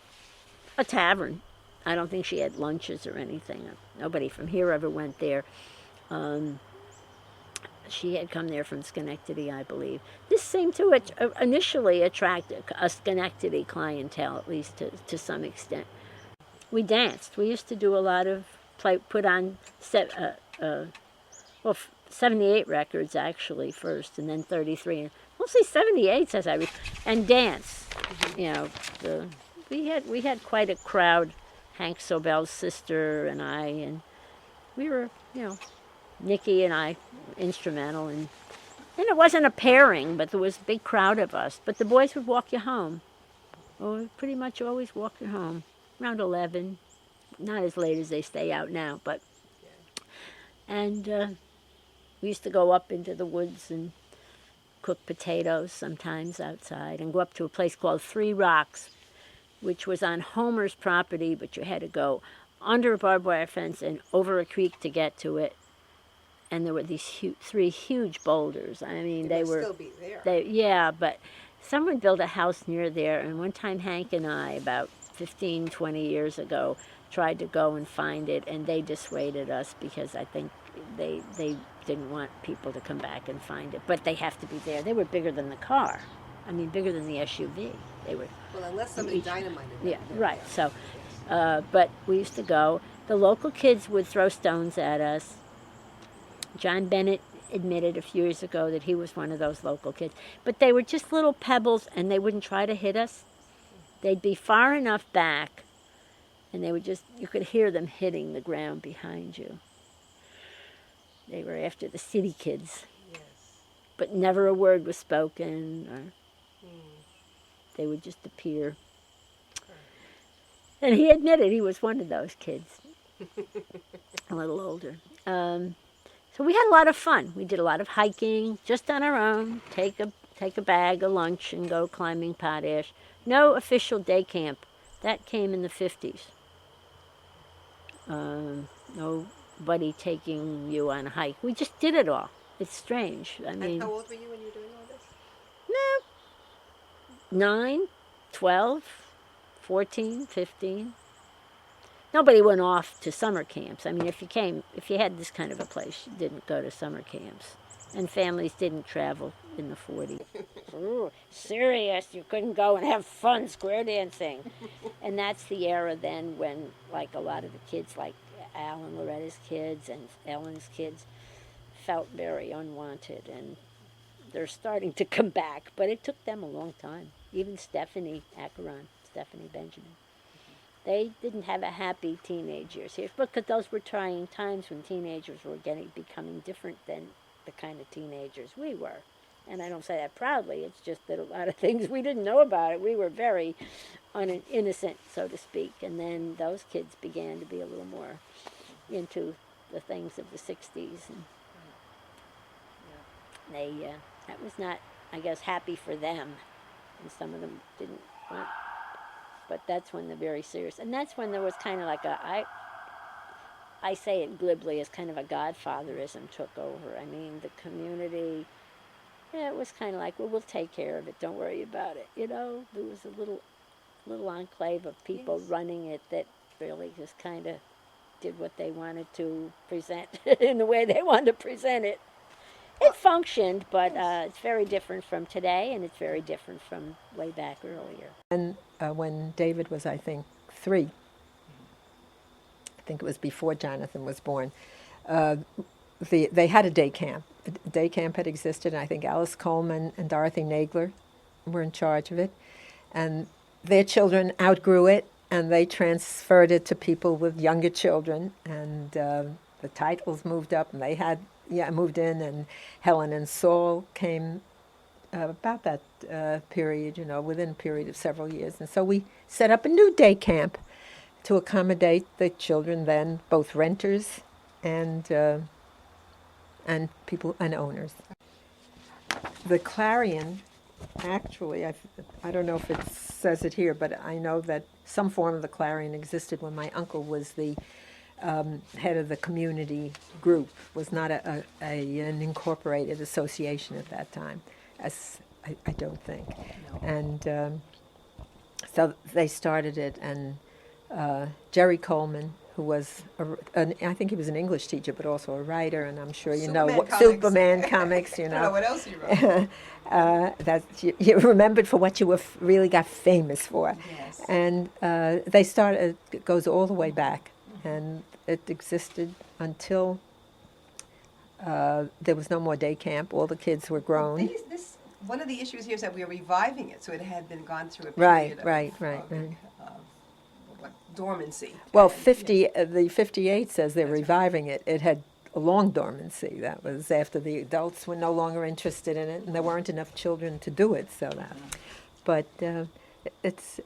tavern. I don't think she had lunches or anything. Nobody from here ever went there. She had come there from Schenectady, I believe. This seemed to initially attract a Schenectady clientele, at least to some extent. We danced. We used to do a lot of put on 78 records actually first, and then 33, and mostly 78s and dance. We had quite a crowd. Hank Sobel's sister and I, and we were, Nikki and I, instrumental, and it wasn't a pairing, but there was a big crowd of us. But the boys would walk you home. We pretty much always walked you home around 11, not as late as they stay out now, but. And we used to go up into the woods and cook potatoes sometimes outside, and go up to a place called Three Rocks, which was on Homer's property, but you had to go under a barbed wire fence and over a creek to get to it. And there were these 3 huge boulders. I mean, they were. Still be there. But someone built a house near there, and one time Hank and I, about 15, 20 years ago, tried to go and find it, and they dissuaded us because I think they didn't want people to come back and find it. But they have to be there. They were bigger than the car. I mean, bigger than the SUV. They were. Well, unless somebody dynamited it. Yeah, right. So, but we used to go. The local kids would throw stones at us. John Bennett admitted a few years ago that he was one of those local kids. But they were just little pebbles, and they wouldn't try to hit us. They'd be far enough back, and they would just, you could hear them hitting the ground behind you. They were after the city kids. Yes. But never a word was spoken, or they would just appear. And he admitted he was one of those kids, a little older. So we had a lot of fun. We did a lot of hiking, just on our own, take a bag of lunch and go climbing potash. No official day camp. That came in the 50s. Nobody taking you on a hike. We just did it all. It's strange. I mean, and how old were you when you were doing all this? No, 9, 12, 14, 15. Nobody went off to summer camps. I mean, if you had this kind of a place, you didn't go to summer camps. And families didn't travel in the 40s. Ooh, serious, you couldn't go and have fun square dancing. And that's the era then when, like, a lot of the kids, like Al and Loretta's kids and Ellen's kids, felt very unwanted. And they're starting to come back, but it took them a long time. Even Stephanie Benjamin. They didn't have a happy teenage years here, because those were trying times when teenagers were becoming different than the kind of teenagers we were. And I don't say that proudly, it's just that a lot of things we didn't know about it. We were very innocent, so to speak, and then those kids began to be a little more into the things of the 60s. And they, that was not, I guess, happy for them, and some of them didn't want. But that's when the very serious, and that's when there was kind of like I say it glibly, as kind of a godfatherism took over. I mean, the community, it was kind of like, well, we'll take care of it, don't worry about it. You know, there was a little enclave of people running it that really just kind of did what they wanted to present in the way they wanted to present it. It functioned, but it's very different from today, and it's very different from way back earlier. And when David was, I think, 3, I think it was before Jonathan was born, they had a day camp. A day camp had existed, and I think Alice Coleman and Dorothy Nagler were in charge of it. And their children outgrew it, and they transferred it to people with younger children, and the titles moved up, and they had moved in, and Helen and Saul came about that period, within a period of several years. And so we set up a new day camp to accommodate the children then, both renters and people and owners. The Clarion, actually, I don't know if it says it here, but I know that some form of the Clarion existed when my uncle was the head of the community group, was not an incorporated association at that time, as I don't think. No. And so they started it, and Jerry Coleman, who was, I think he was an English teacher, but also a writer, and I'm sure you know what Superman comics, you know. I don't know what else he wrote. That you remembered for what you really got famous for. Yes. And they started, it goes all the way back. And it existed until there was no more day camp. All the kids were grown. One of the issues here is that we are reviving it, so it had been gone through a period of dormancy. Well, the 58 says they're reviving it. It had a long dormancy. That was after the adults were no longer interested in it, and there weren't enough children to do it. So that, but. It's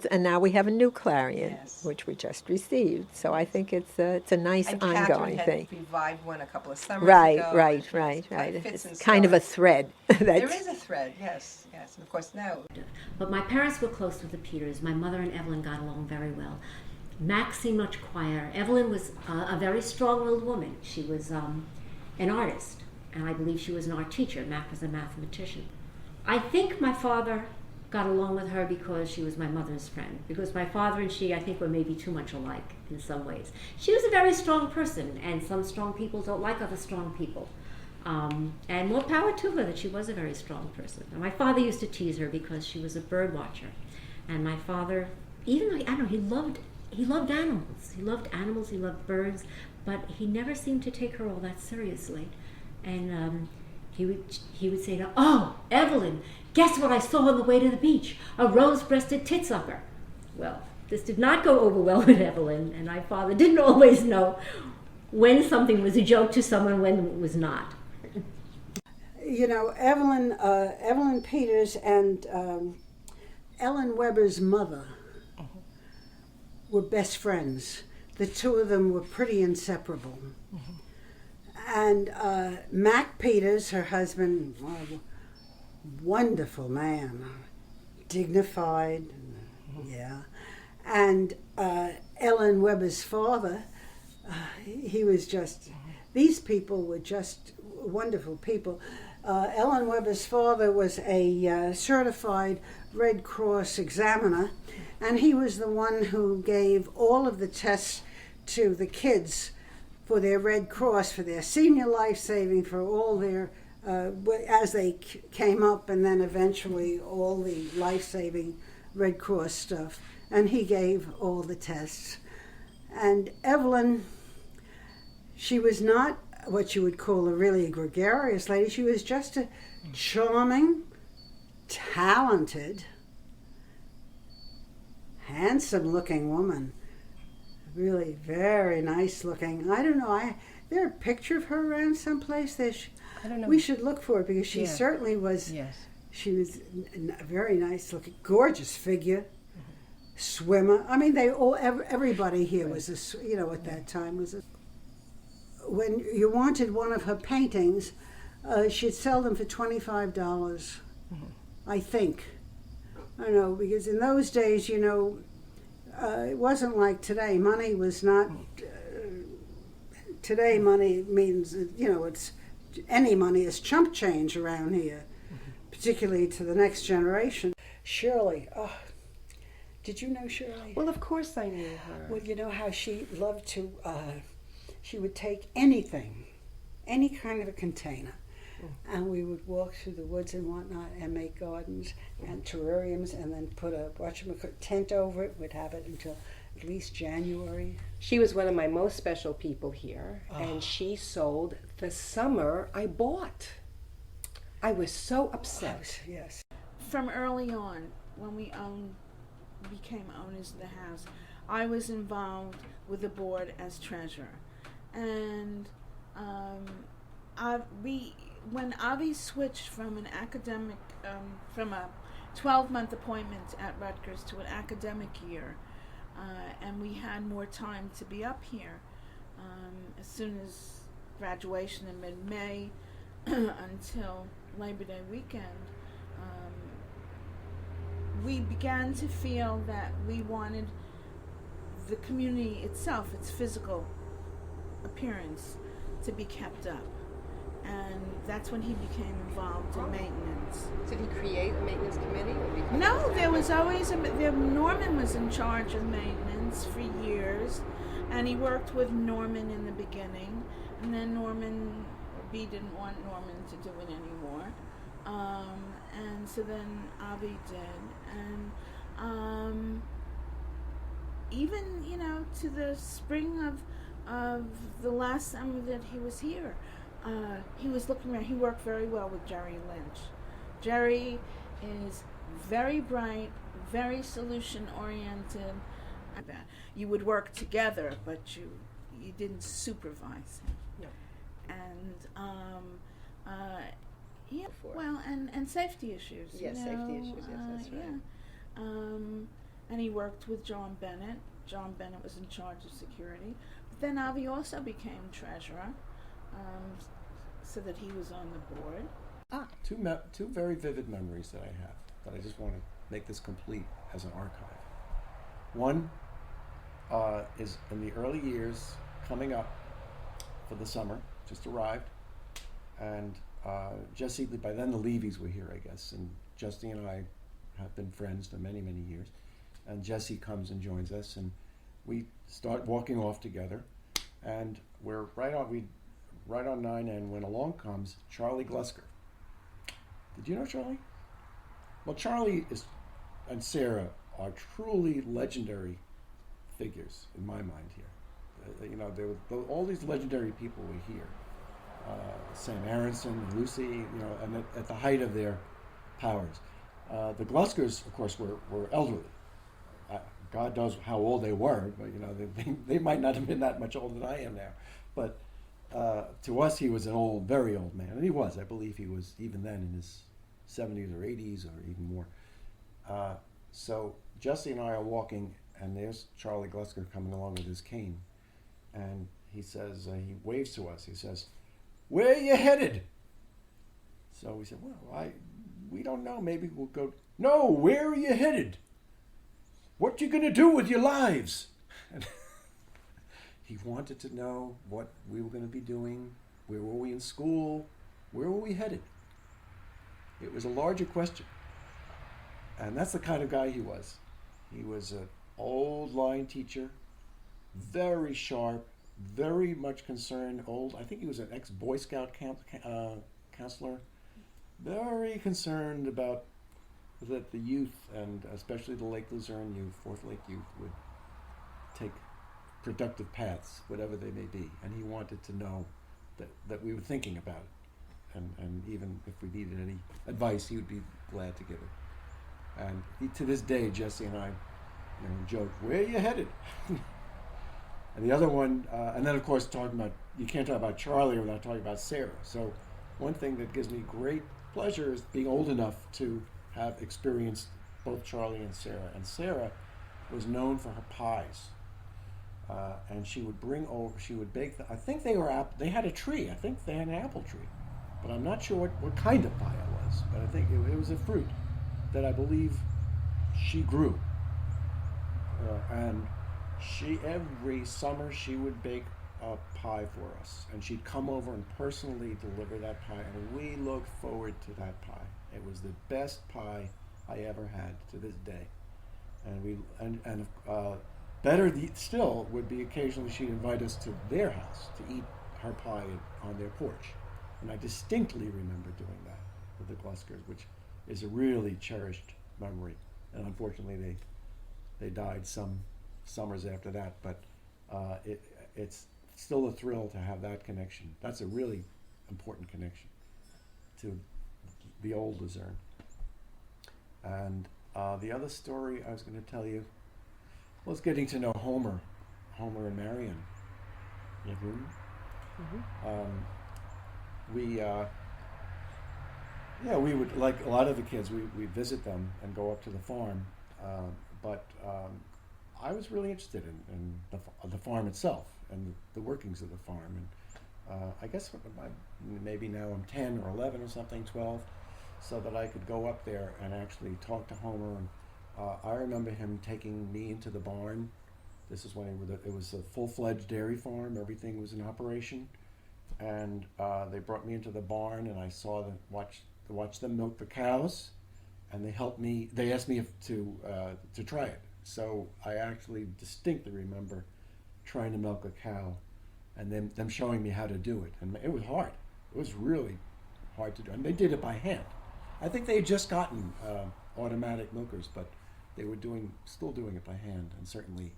and now we have a new Clarion, which we just received. So I think it's a nice and ongoing had thing. Revived one a couple of summers ago. Right. It's kind of a thread. There is a thread, yes, and of course now. But my parents were close with the Peters. My mother and Evelyn got along very well. Max seemed much quieter. Evelyn was a very strong-willed woman. She was an artist, and I believe she was an art teacher. Max was a mathematician. I think my father got along with her because she was my mother's friend, because my father and she, I think, were maybe too much alike in some ways. She was a very strong person, and some strong people don't like other strong people. And more power to her that she was a very strong person. And my father used to tease her because she was a bird watcher. And my father, even though, I don't know, he loved animals. He loved animals, he loved birds, but he never seemed to take her all that seriously. And he would say to, "Oh, Evelyn, guess what I saw on the way to the beach? A rose-breasted titsucker." Well, this did not go over well with Evelyn, and my father didn't always know when something was a joke to someone, when it was not. You know, Evelyn Peters and Ellen Weber's mother were best friends. The two of them were pretty inseparable. And Mac Peters, her husband, wonderful man, dignified, yeah. And Ellen Weber's father, he was just, these people were just wonderful people. Ellen Weber's father was a certified Red Cross examiner, and he was the one who gave all of the tests to the kids for their Red Cross, for their senior life-saving, for all their, as they came up, and then eventually all the life-saving Red Cross stuff. And he gave all the tests. And Evelyn, she was not what you would call a really gregarious lady. She was just a charming, talented, handsome-looking woman. Really very nice looking. I don't know, there a picture of her around someplace? I don't know. We should look for it, because she certainly was, she was a very nice looking, gorgeous figure, swimmer. I mean, everybody here was, at that time was when you wanted one of her paintings, she'd sell them for $25, I think. I don't know, because in those days, it wasn't like today. Money was not, today money means, it's, any money is chump change around here, particularly to the next generation. Shirley, did you know Shirley? Well, of course I knew her. Well, you know how she loved to, she would take anything, any kind of a container, and we would walk through the woods and whatnot and make gardens and terrariums, and then put a tent over it. We'd have it until at least January. She was one of my most special people here, and she sold the summer I bought. I was so upset. Yes. From early on, when we became owners of the house, I was involved with the board as treasurer. And when Avi switched from an academic, from a 12-month appointment at Rutgers to an academic year, and we had more time to be up here, as soon as graduation in mid-May until Labor Day weekend, we began to feel that we wanted the community itself, its physical appearance, to be kept up. And that's when he became involved in maintenance. Did he create a maintenance committee? No, there was always Norman was in charge of maintenance for years, and he worked with Norman in the beginning, and then B didn't want Norman to do it anymore, and so then Avi did, and even to the spring of the last summer that he was here. He was looking around. He worked very well with Jerry Lynch. Jerry is very bright, very solution-oriented. You would work together, but you didn't supervise him. No. And well, and safety issues. Yes, safety issues. Yes, that's right. Yeah. And he worked with John Bennett. John Bennett was in charge of security. But then Avi also became treasurer. So that he was on the board. Two very vivid memories that I have that I just want to make this complete as an archive. One is in the early years, coming up for the summer, just arrived, and Jesse, by then the Levys were here, I guess, and Justine and I have been friends for many, many years, and Jesse comes and joins us, and we start walking off together, and we're right on 9, and when along comes Charlie Glusker. Did you know Charlie? Well, Charlie and Sarah are truly legendary figures in my mind here. There were all these legendary people were here. Sam Aronson and Lucy, and at the height of their powers. The Gluskers, of course, were elderly. God knows how old they were, but they might not have been that much older than I am now. But to us, he was an old, very old man, and he was. I believe he was even then in his 70s or 80s or even more. So Jesse and I are walking, and there's Charlie Glusker coming along with his cane, and he says, he waves to us. He says, "Where are you headed?" So we said, "Well, we don't know. Maybe we'll go." "No, where are you headed? What you gonna do with your lives?" And he wanted to know what we were gonna be doing. Where were we in school? Where were we headed? It was a larger question. And that's the kind of guy he was. He was an old line teacher, very sharp, very much concerned, I think he was an ex-Boy Scout counselor, very concerned about that the youth, and especially the Lake Luzerne youth, Fourth Lake youth, would take productive paths, whatever they may be. And he wanted to know that we were thinking about it. And even if we needed any advice, he would be glad to give it. And to this day, Jesse and I joke, "Where are you headed?" And the other one, and then of course you can't talk about Charlie without talking about Sarah. So one thing that gives me great pleasure is being old enough to have experienced both Charlie and Sarah. And Sarah was known for her pies. And she would bake I think they had a tree. I think they had an apple tree. But I'm not sure what kind of pie it was. But I think it was a fruit that I believe she grew. And every summer she would bake a pie for us. And she'd come over and personally deliver that pie. And we looked forward to that pie. It was the best pie I ever had to this day. And better still would be occasionally she'd invite us to their house to eat her pie on their porch. And I distinctly remember doing that with the Gluskers, which is a really cherished memory. And unfortunately they died some summers after that, but it's still a thrill to have that connection. That's a really important connection to the old Luzerne. And the other story I was going to tell you was getting to know Homer and Marion. We would, like a lot of the kids, we visit them and go up to the farm. But I was really interested in the farm itself and the workings of the farm. And I guess maybe now I'm 10 or 11 or something, 12, so that I could go up there and actually talk to Homer. And I remember him taking me into the barn. This is when it was a full-fledged dairy farm. Everything was in operation. And they brought me into the barn, and I saw watch them milk the cows. And they asked me to try it. So I actually distinctly remember trying to milk a cow and them showing me how to do it. And it was hard. It was really hard to do. And they did it by hand. I think they had just gotten automatic milkers, but they were still doing it by hand, and certainly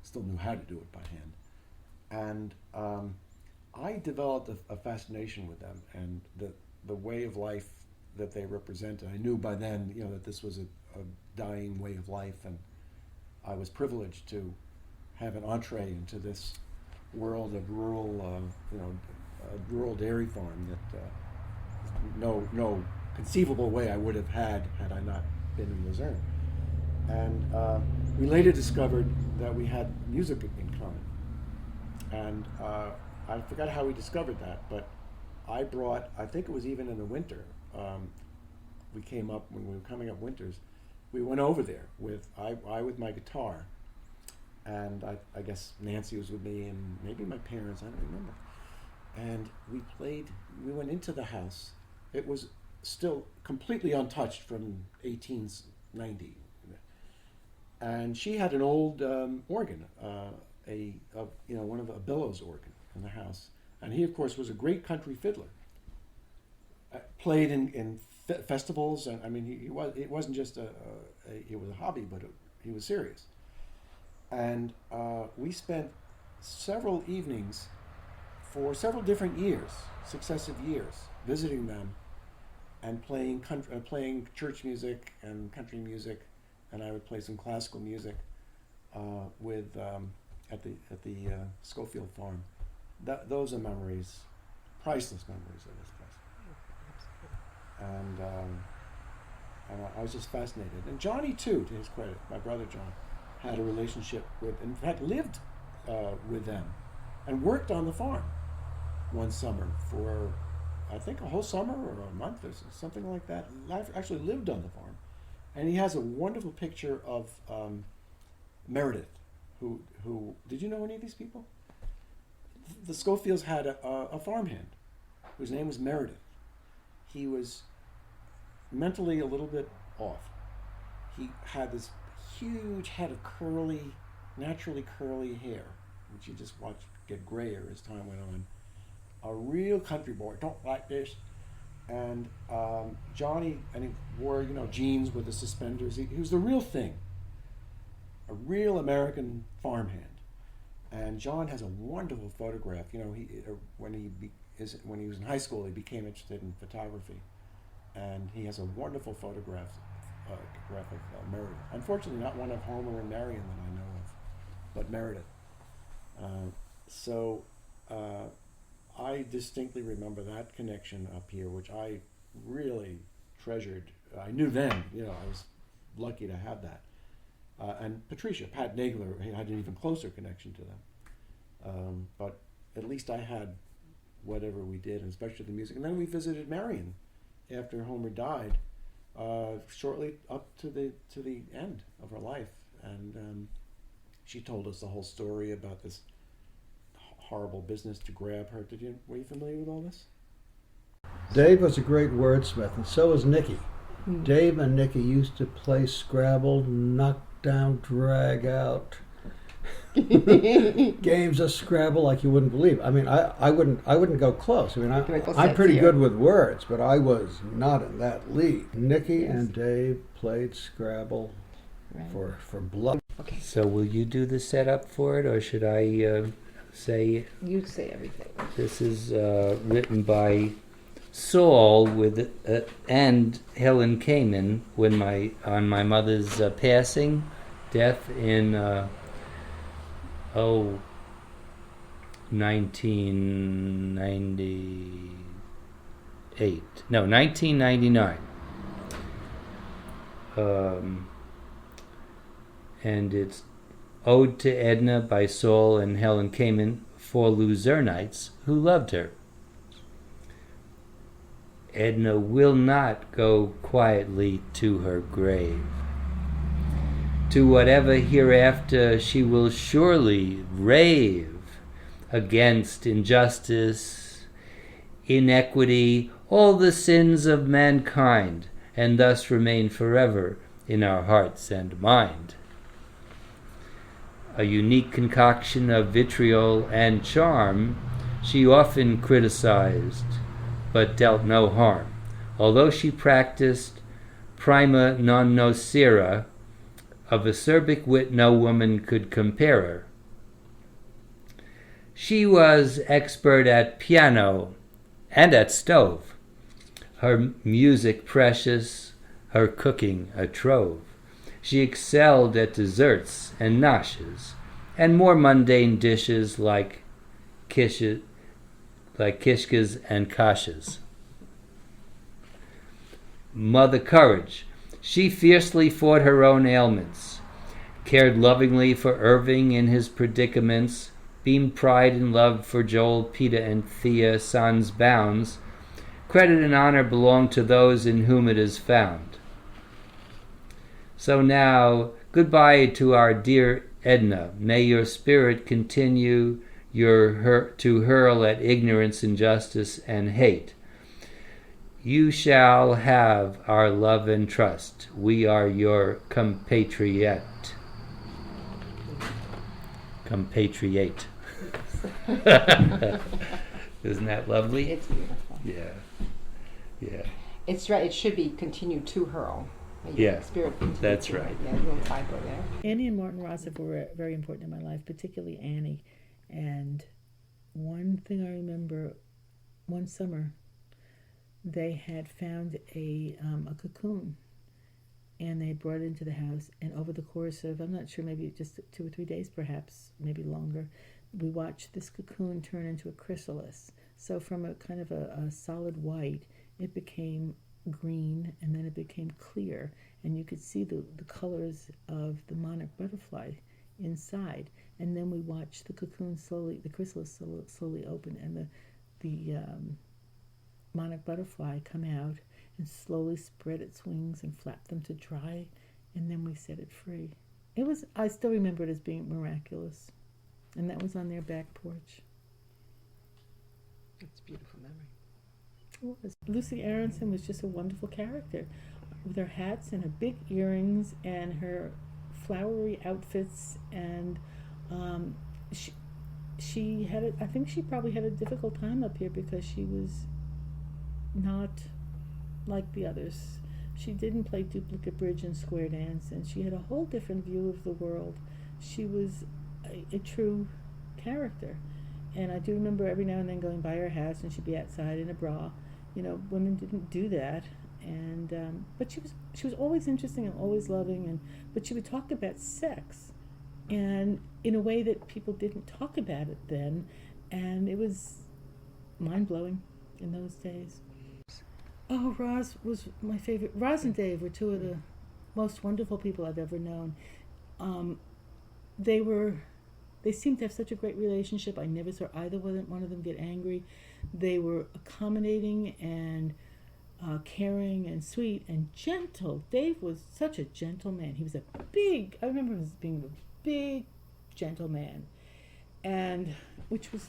still knew how to do it by hand. And I developed a fascination with them and the way of life that they represented. I knew by then, that this was a dying way of life, and I was privileged to have an entree into this world of rural dairy farm that no conceivable way I would have had I not been in Luzerne. And we later discovered that we had music in common. And I forgot how we discovered that, but I think it was even in the winter, we came up, when we were coming up winters, we went over there with my guitar, and I guess Nancy was with me, and maybe my parents, I don't remember. And we went into the house. It was still completely untouched from 1890. And she had an old organ, one of a bellows organ in the house. And he, of course, was a great country fiddler. Played in festivals, and I mean, it wasn't just it was a hobby, but he was serious. And we spent several evenings for several different years, successive years, visiting them and playing church music and country music, and I would play some classical music at the Schofield farm. Those are memories, priceless memories of this place. And I was just fascinated. And Johnny too, to his credit, my brother John, had a relationship with, in fact, lived with them and worked on the farm one summer for, I think, a whole summer or a month or something like that. Actually lived on the farm. And he has a wonderful picture of Meredith, who did you know any of these people? The Schofields had a farmhand whose name was Meredith. He was mentally a little bit off. He had this huge head of naturally curly hair, which you just watched get grayer as time went on. A real country boy, don't like this. And Johnny, and he wore, jeans with the suspenders. He was the real thing, a real American farmhand. And John has a wonderful photograph. When he was in high school, he became interested in photography, and he has a wonderful photograph of Meredith. Unfortunately, not one of Homer and Marion that I know of, but Meredith. I distinctly remember that connection up here, which I really treasured. I knew then, I was lucky to have that. And Patricia, Pat Nagler, had an even closer connection to them. But at least I had whatever we did, and especially the music. And then we visited Marion after Homer died, shortly up to the end of her life. And she told us the whole story about this horrible business to grab her. Were you familiar with all this? Dave was a great wordsmith, and so was Nicky. Dave and Nicky used to play Scrabble, knock down, drag out, games of Scrabble like you wouldn't believe. I mean, I wouldn't go close. I mean, I'm pretty good with words, but I was not in that league. Nicky and Dave played Scrabble for blood. Okay. So will you do the setup for it, or should I say? You say everything. This is written by Saul and Helen Kamen on my mother's death in 1999. And it's Ode to Edna by Saul and Helen Kamen for Luzernites who loved her. Edna will not go quietly to her grave. To whatever hereafter she will surely rave against injustice, inequity, all the sins of mankind, and thus remain forever in our hearts and mind. A unique concoction of vitriol and charm, she often criticized, but dealt no harm, although she practiced prima non nocere, of acerbic wit no woman could compare her. She was expert at piano and at stove, her music precious, her cooking a trove. She excelled at desserts and noshes, and more mundane dishes like kishkas and kashas. Mother Courage. She fiercely fought her own ailments, cared lovingly for Irving in his predicaments, beamed pride and love for Joel, Peter, and Thea sans bounds. Credit and honor belong to those in whom it is found. So now, goodbye to our dear Edna. May your spirit continue to hurl at ignorance, injustice, and hate. You shall have our love and trust. We are your compatriot. Compatriot. Isn't that lovely? It's beautiful. Yeah. Yeah. It's right. It should be continue to hurl. Yeah, Spirit that's right. Yeah, little typo there. Annie and Martin Rossif were very important in my life, particularly Annie. And one thing I remember, one summer, they had found a cocoon, and they brought it into the house, and over the course of, I'm not sure, maybe just 2 or 3 days perhaps, maybe longer, we watched this cocoon turn into a chrysalis. So from a kind of a solid white, it became green, and then it became clear, and you could see the colors of the monarch butterfly inside. And then we watched the cocoon slowly, the chrysalis slowly open, and the monarch butterfly come out and slowly spread its wings and flap them to dry, and then we set it free. I still remember it as being miraculous, and that was on their back porch. It's a beautiful memory. It was. Lucy Aronson was just a wonderful character, with her hats and her big earrings and her flowery outfits, and she had I think she probably had a difficult time up here because she was not like the others. She didn't play duplicate bridge and square dance, and she had a whole different view of the world. She was a true character, and I do remember every now and then going by her house, and she'd be outside in a bra. You know, women didn't do that, and but she was always interesting and always loving, but she would talk about sex, and in a way that people didn't talk about it then, and it was mind-blowing in those days. Oh, Roz was my favorite. Roz and Dave were two of the most wonderful people I've ever known. They seemed to have such a great relationship. I never saw either one of them get angry. They were accommodating and caring and sweet and gentle. Dave was such a gentle man. He was I remember him as being a big, gentle man, and which was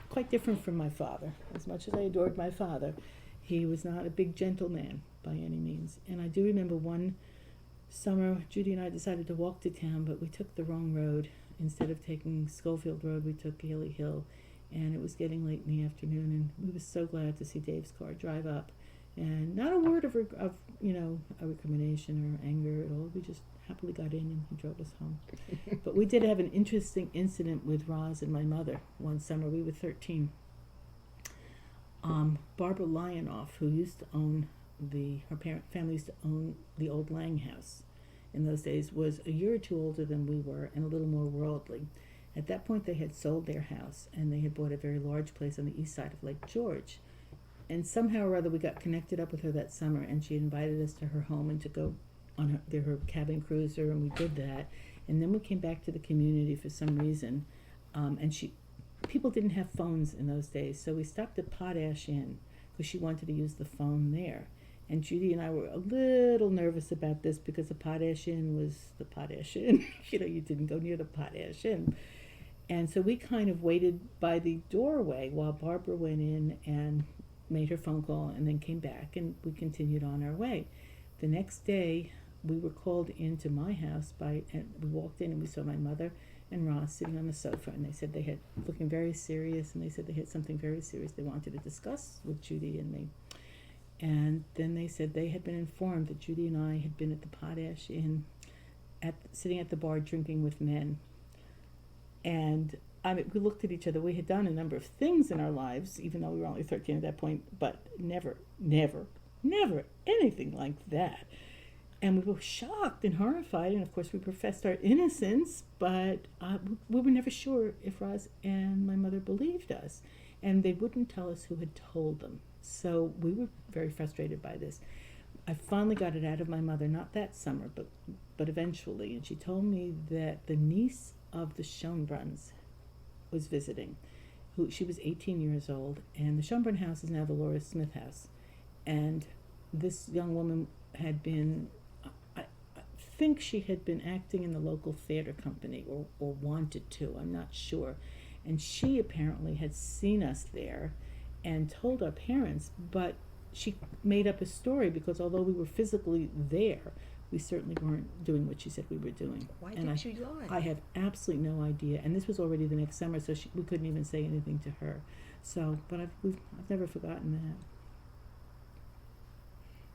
quite different from my father. As much as I adored my father, he was not a big, gentle man by any means. And I do remember one summer, Judy and I decided to walk to town, but we took the wrong road. Instead of taking Schofield Road, we took Haley Hill, and it was getting late in the afternoon, and we were so glad to see Dave's car drive up. And not a word of a recrimination or anger at all. We just happily got in, and he drove us home. But we did have an interesting incident with Roz and my mother one summer. We were 13. Barbara Lyonoff, who used to own her family used to own the old Lang house in those days, was a year or two older than we were and a little more worldly. At that point, they had sold their house, and they had bought a very large place on the east side of Lake George. And somehow or other, we got connected up with her that summer, and she invited us to her home and to go on her cabin cruiser, and we did that. And then we came back to the community for some reason, and people didn't have phones in those days, so we stopped at Potash Inn because she wanted to use the phone there. And Judy and I were a little nervous about this because the Potash Inn was the Potash Inn. You didn't go near the Potash Inn. And so we kind of waited by the doorway while Barbara went in and made her phone call and then came back, and we continued on our way. The next day, we were called into my house and we walked in and we saw my mother and Ross sitting on the sofa, and they said they had, looking very serious, and they said they had something very serious they wanted to discuss with Judy and me. And then they said they had been informed that Judy and I had been at the Potash Inn, sitting at the bar drinking with men. And we looked at each other. We had done a number of things in our lives, even though we were only 13 at that point, but never anything like that. And we were shocked and horrified, and of course we professed our innocence, but we were never sure if Roz and my mother believed us, and they wouldn't tell us who had told them. So we were very frustrated by this. I finally got it out of my mother, not that summer, but eventually, and she told me that the niece of the Schönbrunns was visiting. She was 18 years old, and the Schönbrunn house is now the Laura Smith house. And this young woman had been, I think she had been acting in the local theater company, or wanted to, I'm not sure. And she apparently had seen us there and told our parents, but she made up a story because although we were physically there, we certainly weren't doing what she said we were doing. Why did she lie? I have absolutely no idea. And this was already the next summer, so we couldn't even say anything to her. So, but I've never forgotten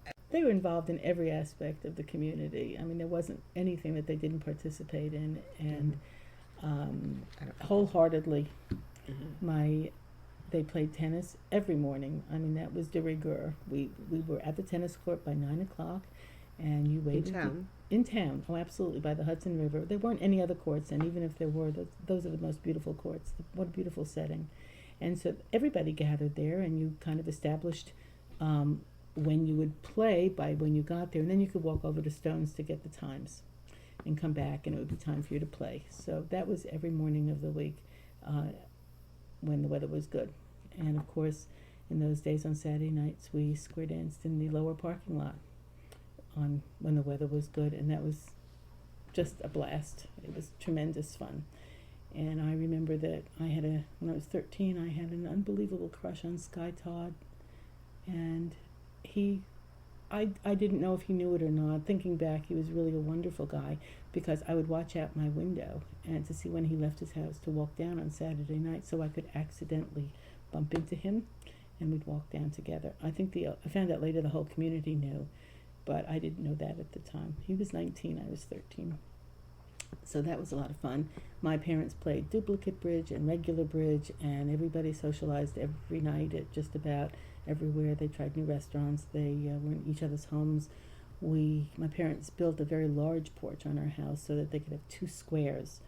that. They were involved in every aspect of the community. I mean, there wasn't anything that they didn't participate in, and wholeheartedly They played tennis every morning. I mean, that was de rigueur. We were at the tennis court by 9 o'clock, and you waited. In town? In town, oh, absolutely, by the Hudson River. There weren't any other courts, and even if there were, those are the most beautiful courts. What a beautiful setting. And so everybody gathered there, and you kind of established when you would play by when you got there, and then you could walk over to Stones to get the times and come back, and it would be time for you to play. So that was every morning of the week. When the weather was good. And of course, in those days on Saturday nights, we square danced in the lower parking lot when the weather was good, and that was just a blast. It was tremendous fun. And I remember that when I was 13, I had an unbelievable crush on Sky Todd, and I didn't know if he knew it or not. Thinking back, he was really a wonderful guy, because I would watch out my window and to see when he left his house to walk down on Saturday night, so I could accidentally bump into him, and we'd walk down together. I found out later the whole community knew, but I didn't know that at the time. He was 19, I was 13. So that was a lot of fun. My parents played duplicate bridge and regular bridge, and everybody socialized every night at just about everywhere. They tried new restaurants. They were in each other's homes. My parents built a very large porch on our house so that they could have 2 squares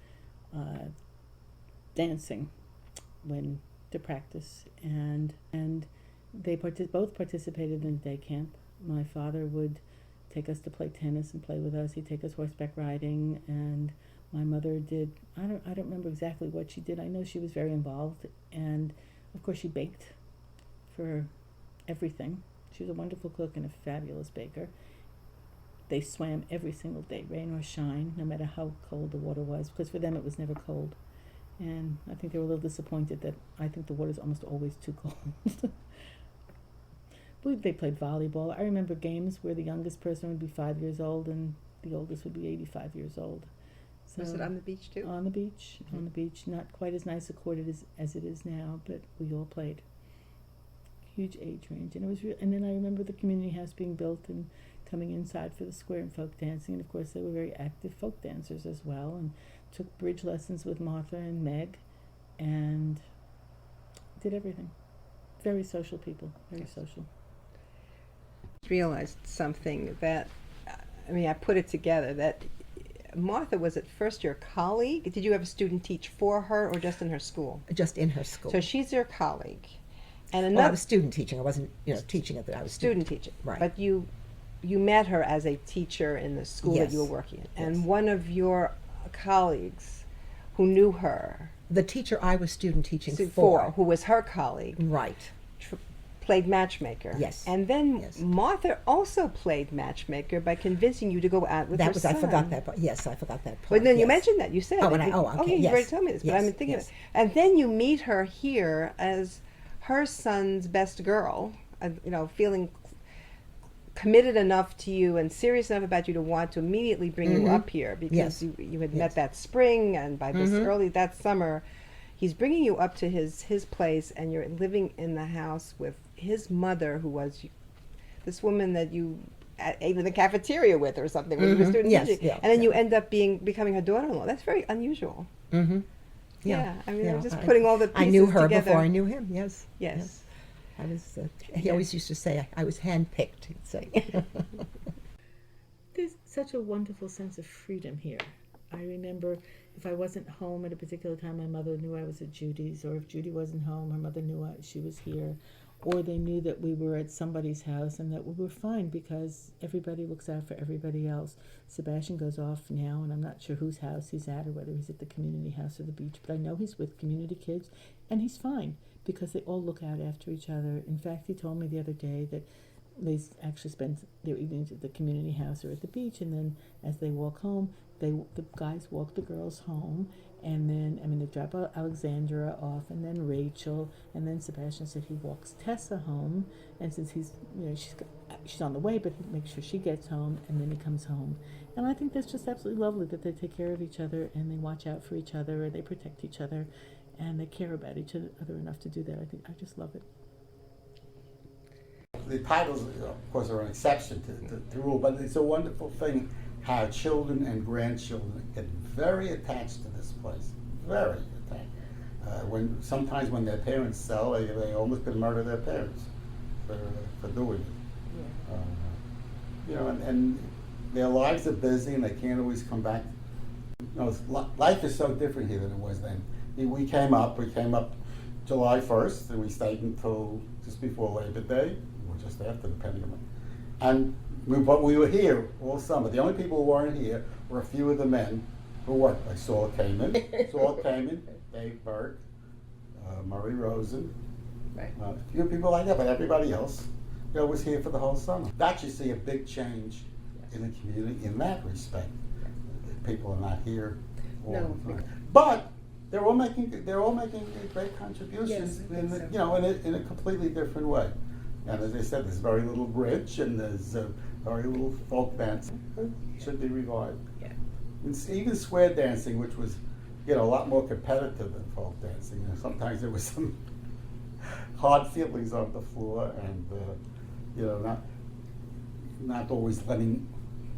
dancing to practice, and they both participated in the day camp. My father would take us to play tennis and play with us. He'd take us horseback riding, and my mother did, I don't remember exactly what she did. I know she was very involved, and of course she baked for everything. She was a wonderful cook and a fabulous baker. They swam every single day, rain or shine, no matter how cold the water was, because for them it was never cold. And I think they were a little disappointed that I think the water's almost always too cold. I believe they played volleyball. I remember games where the youngest person would be 5 years old and the oldest would be 85 years old. So was it on the beach too? On the beach, on the beach. Not quite as nice a court as it is now, but we all played. Huge age range, and it was. And then I remember the community house being built and coming inside for the square and folk dancing. And of course, they were very active folk dancers as well, and took bridge lessons with Martha and Meg, and did everything. Very social people. Very social. Realized something that, I put it together that Martha was at first your colleague. Did you have a student teach for her or just in her school? Just in her school. So she's your colleague. And another, I was student teaching. I wasn't, teaching at the. I was student teaching. Right. But you met her as a teacher in the school that you were working in. And one of your colleagues who knew her. The teacher I was student teaching for. Who was her colleague. Right. Played matchmaker. Yes. And then Martha also played matchmaker by convincing you to go out with her son. I forgot that part. Yes, I forgot that part. But then you mentioned that. You said. Okay. Yeah, you've already told me this, but I've been thinking of it. And then you meet her here as her son's best girl, feeling committed enough to you and serious enough about you to want to immediately bring you up here because you had met that spring, and by this early that summer, he's bringing you up to his place, and you're living in the house with his mother, who was this woman that you ate in the cafeteria with or something when you were student teaching. And then you end up becoming her daughter-in-law. That's very unusual. Mm-hmm. I'm just putting all the pieces I knew her together. before I knew him. Yes. I was. He always used to say I was handpicked. He'd say. There's such a wonderful sense of freedom here. I remember if I wasn't home at a particular time, my mother knew I was at Judy's, or if Judy wasn't home, her mother knew she was here, or they knew that we were at somebody's house and that we were fine because everybody looks out for everybody else. Sebastian goes off now, and I'm not sure whose house he's at or whether he's at the community house or the beach, but I know he's with community kids, and he's fine because they all look out after each other. In fact, he told me the other day that they actually spend their evenings at the community house or at the beach, and then as they walk home, the guys walk the girls home, and then they drop Alexandra off, and then Rachel, and then Sebastian said he walks Tessa home, and since he's she's on the way, but he makes sure she gets home, and then he comes home. And I think that's just absolutely lovely that they take care of each other and they watch out for each other, or they protect each other, and they care about each other enough to do that. I just love it. The titles, of course, are an exception to the rule, but it's a wonderful thing how children and grandchildren get very attached to this place, very attached. Sometimes when their parents sell, they almost could murder their parents for doing it. You know, and their lives are busy and they can't always come back. You know, life is so different here than it was then. We came up July 1st and we stayed until just before Labor Day, or just after, depending on. But we were here all summer. The only people who weren't here were a few of the men who worked, like Kamen, Dave Burke, Murray Rosen, a few people like that, but everybody else, you know, was here for the whole summer. That you see a big change in the community in that respect. People are not here all the time. But they're all making great contributions in a completely different way. And as I said, there's very little bridge and there's very little folk dance. It should be revived. Yeah. Even square dancing, which was, you know, a lot more competitive than folk dancing. You know, sometimes there was some hard feelings on the floor, and you know, not always letting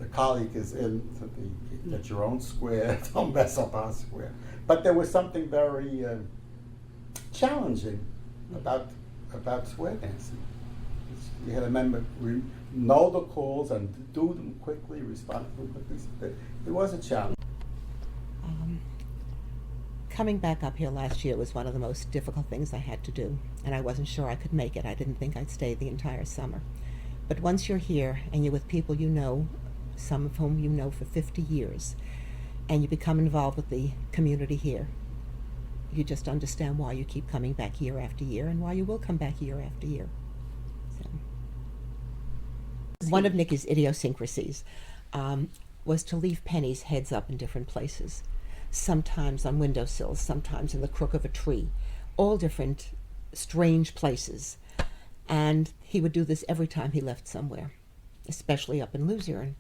the colleague is in to get your own square. Don't mess up our square. But there was something very challenging about square dancing. You had to remember, know the calls and do them quickly, respond to them quickly. It was a challenge. Coming back up here last year was one of the most difficult things I had to do, and I wasn't sure I could make it. I didn't think I'd stay the entire summer. But once you're here and you're with people you know, some of whom you know for 50 years, and you become involved with the community here, you just understand why you keep coming back year after year and why you will come back year after year. So. One of Nikki's idiosyncrasies was to leave pennies heads up in different places. Sometimes on windowsills, sometimes in the crook of a tree, all different strange places. And he would do this every time he left somewhere, especially up in Luzerne.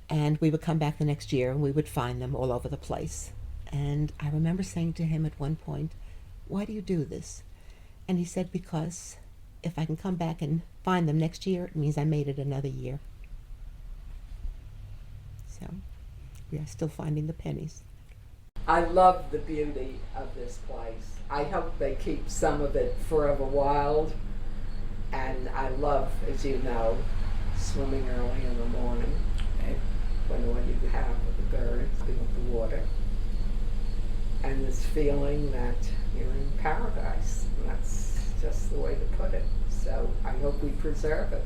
And we would come back the next year and we would find them all over the place. And I remember saying to him at one point, "Why do you do this?" And he said, "Because if I can come back and find them next year, it means I made it another year." So we are still finding the pennies. I love the beauty of this place. I hope they keep some of it forever wild. And I love, as you know, swimming early in the morning. When all you have are the birds, the water. And this feeling that you're in paradise. And that's just the way to put it. So I hope we preserve it.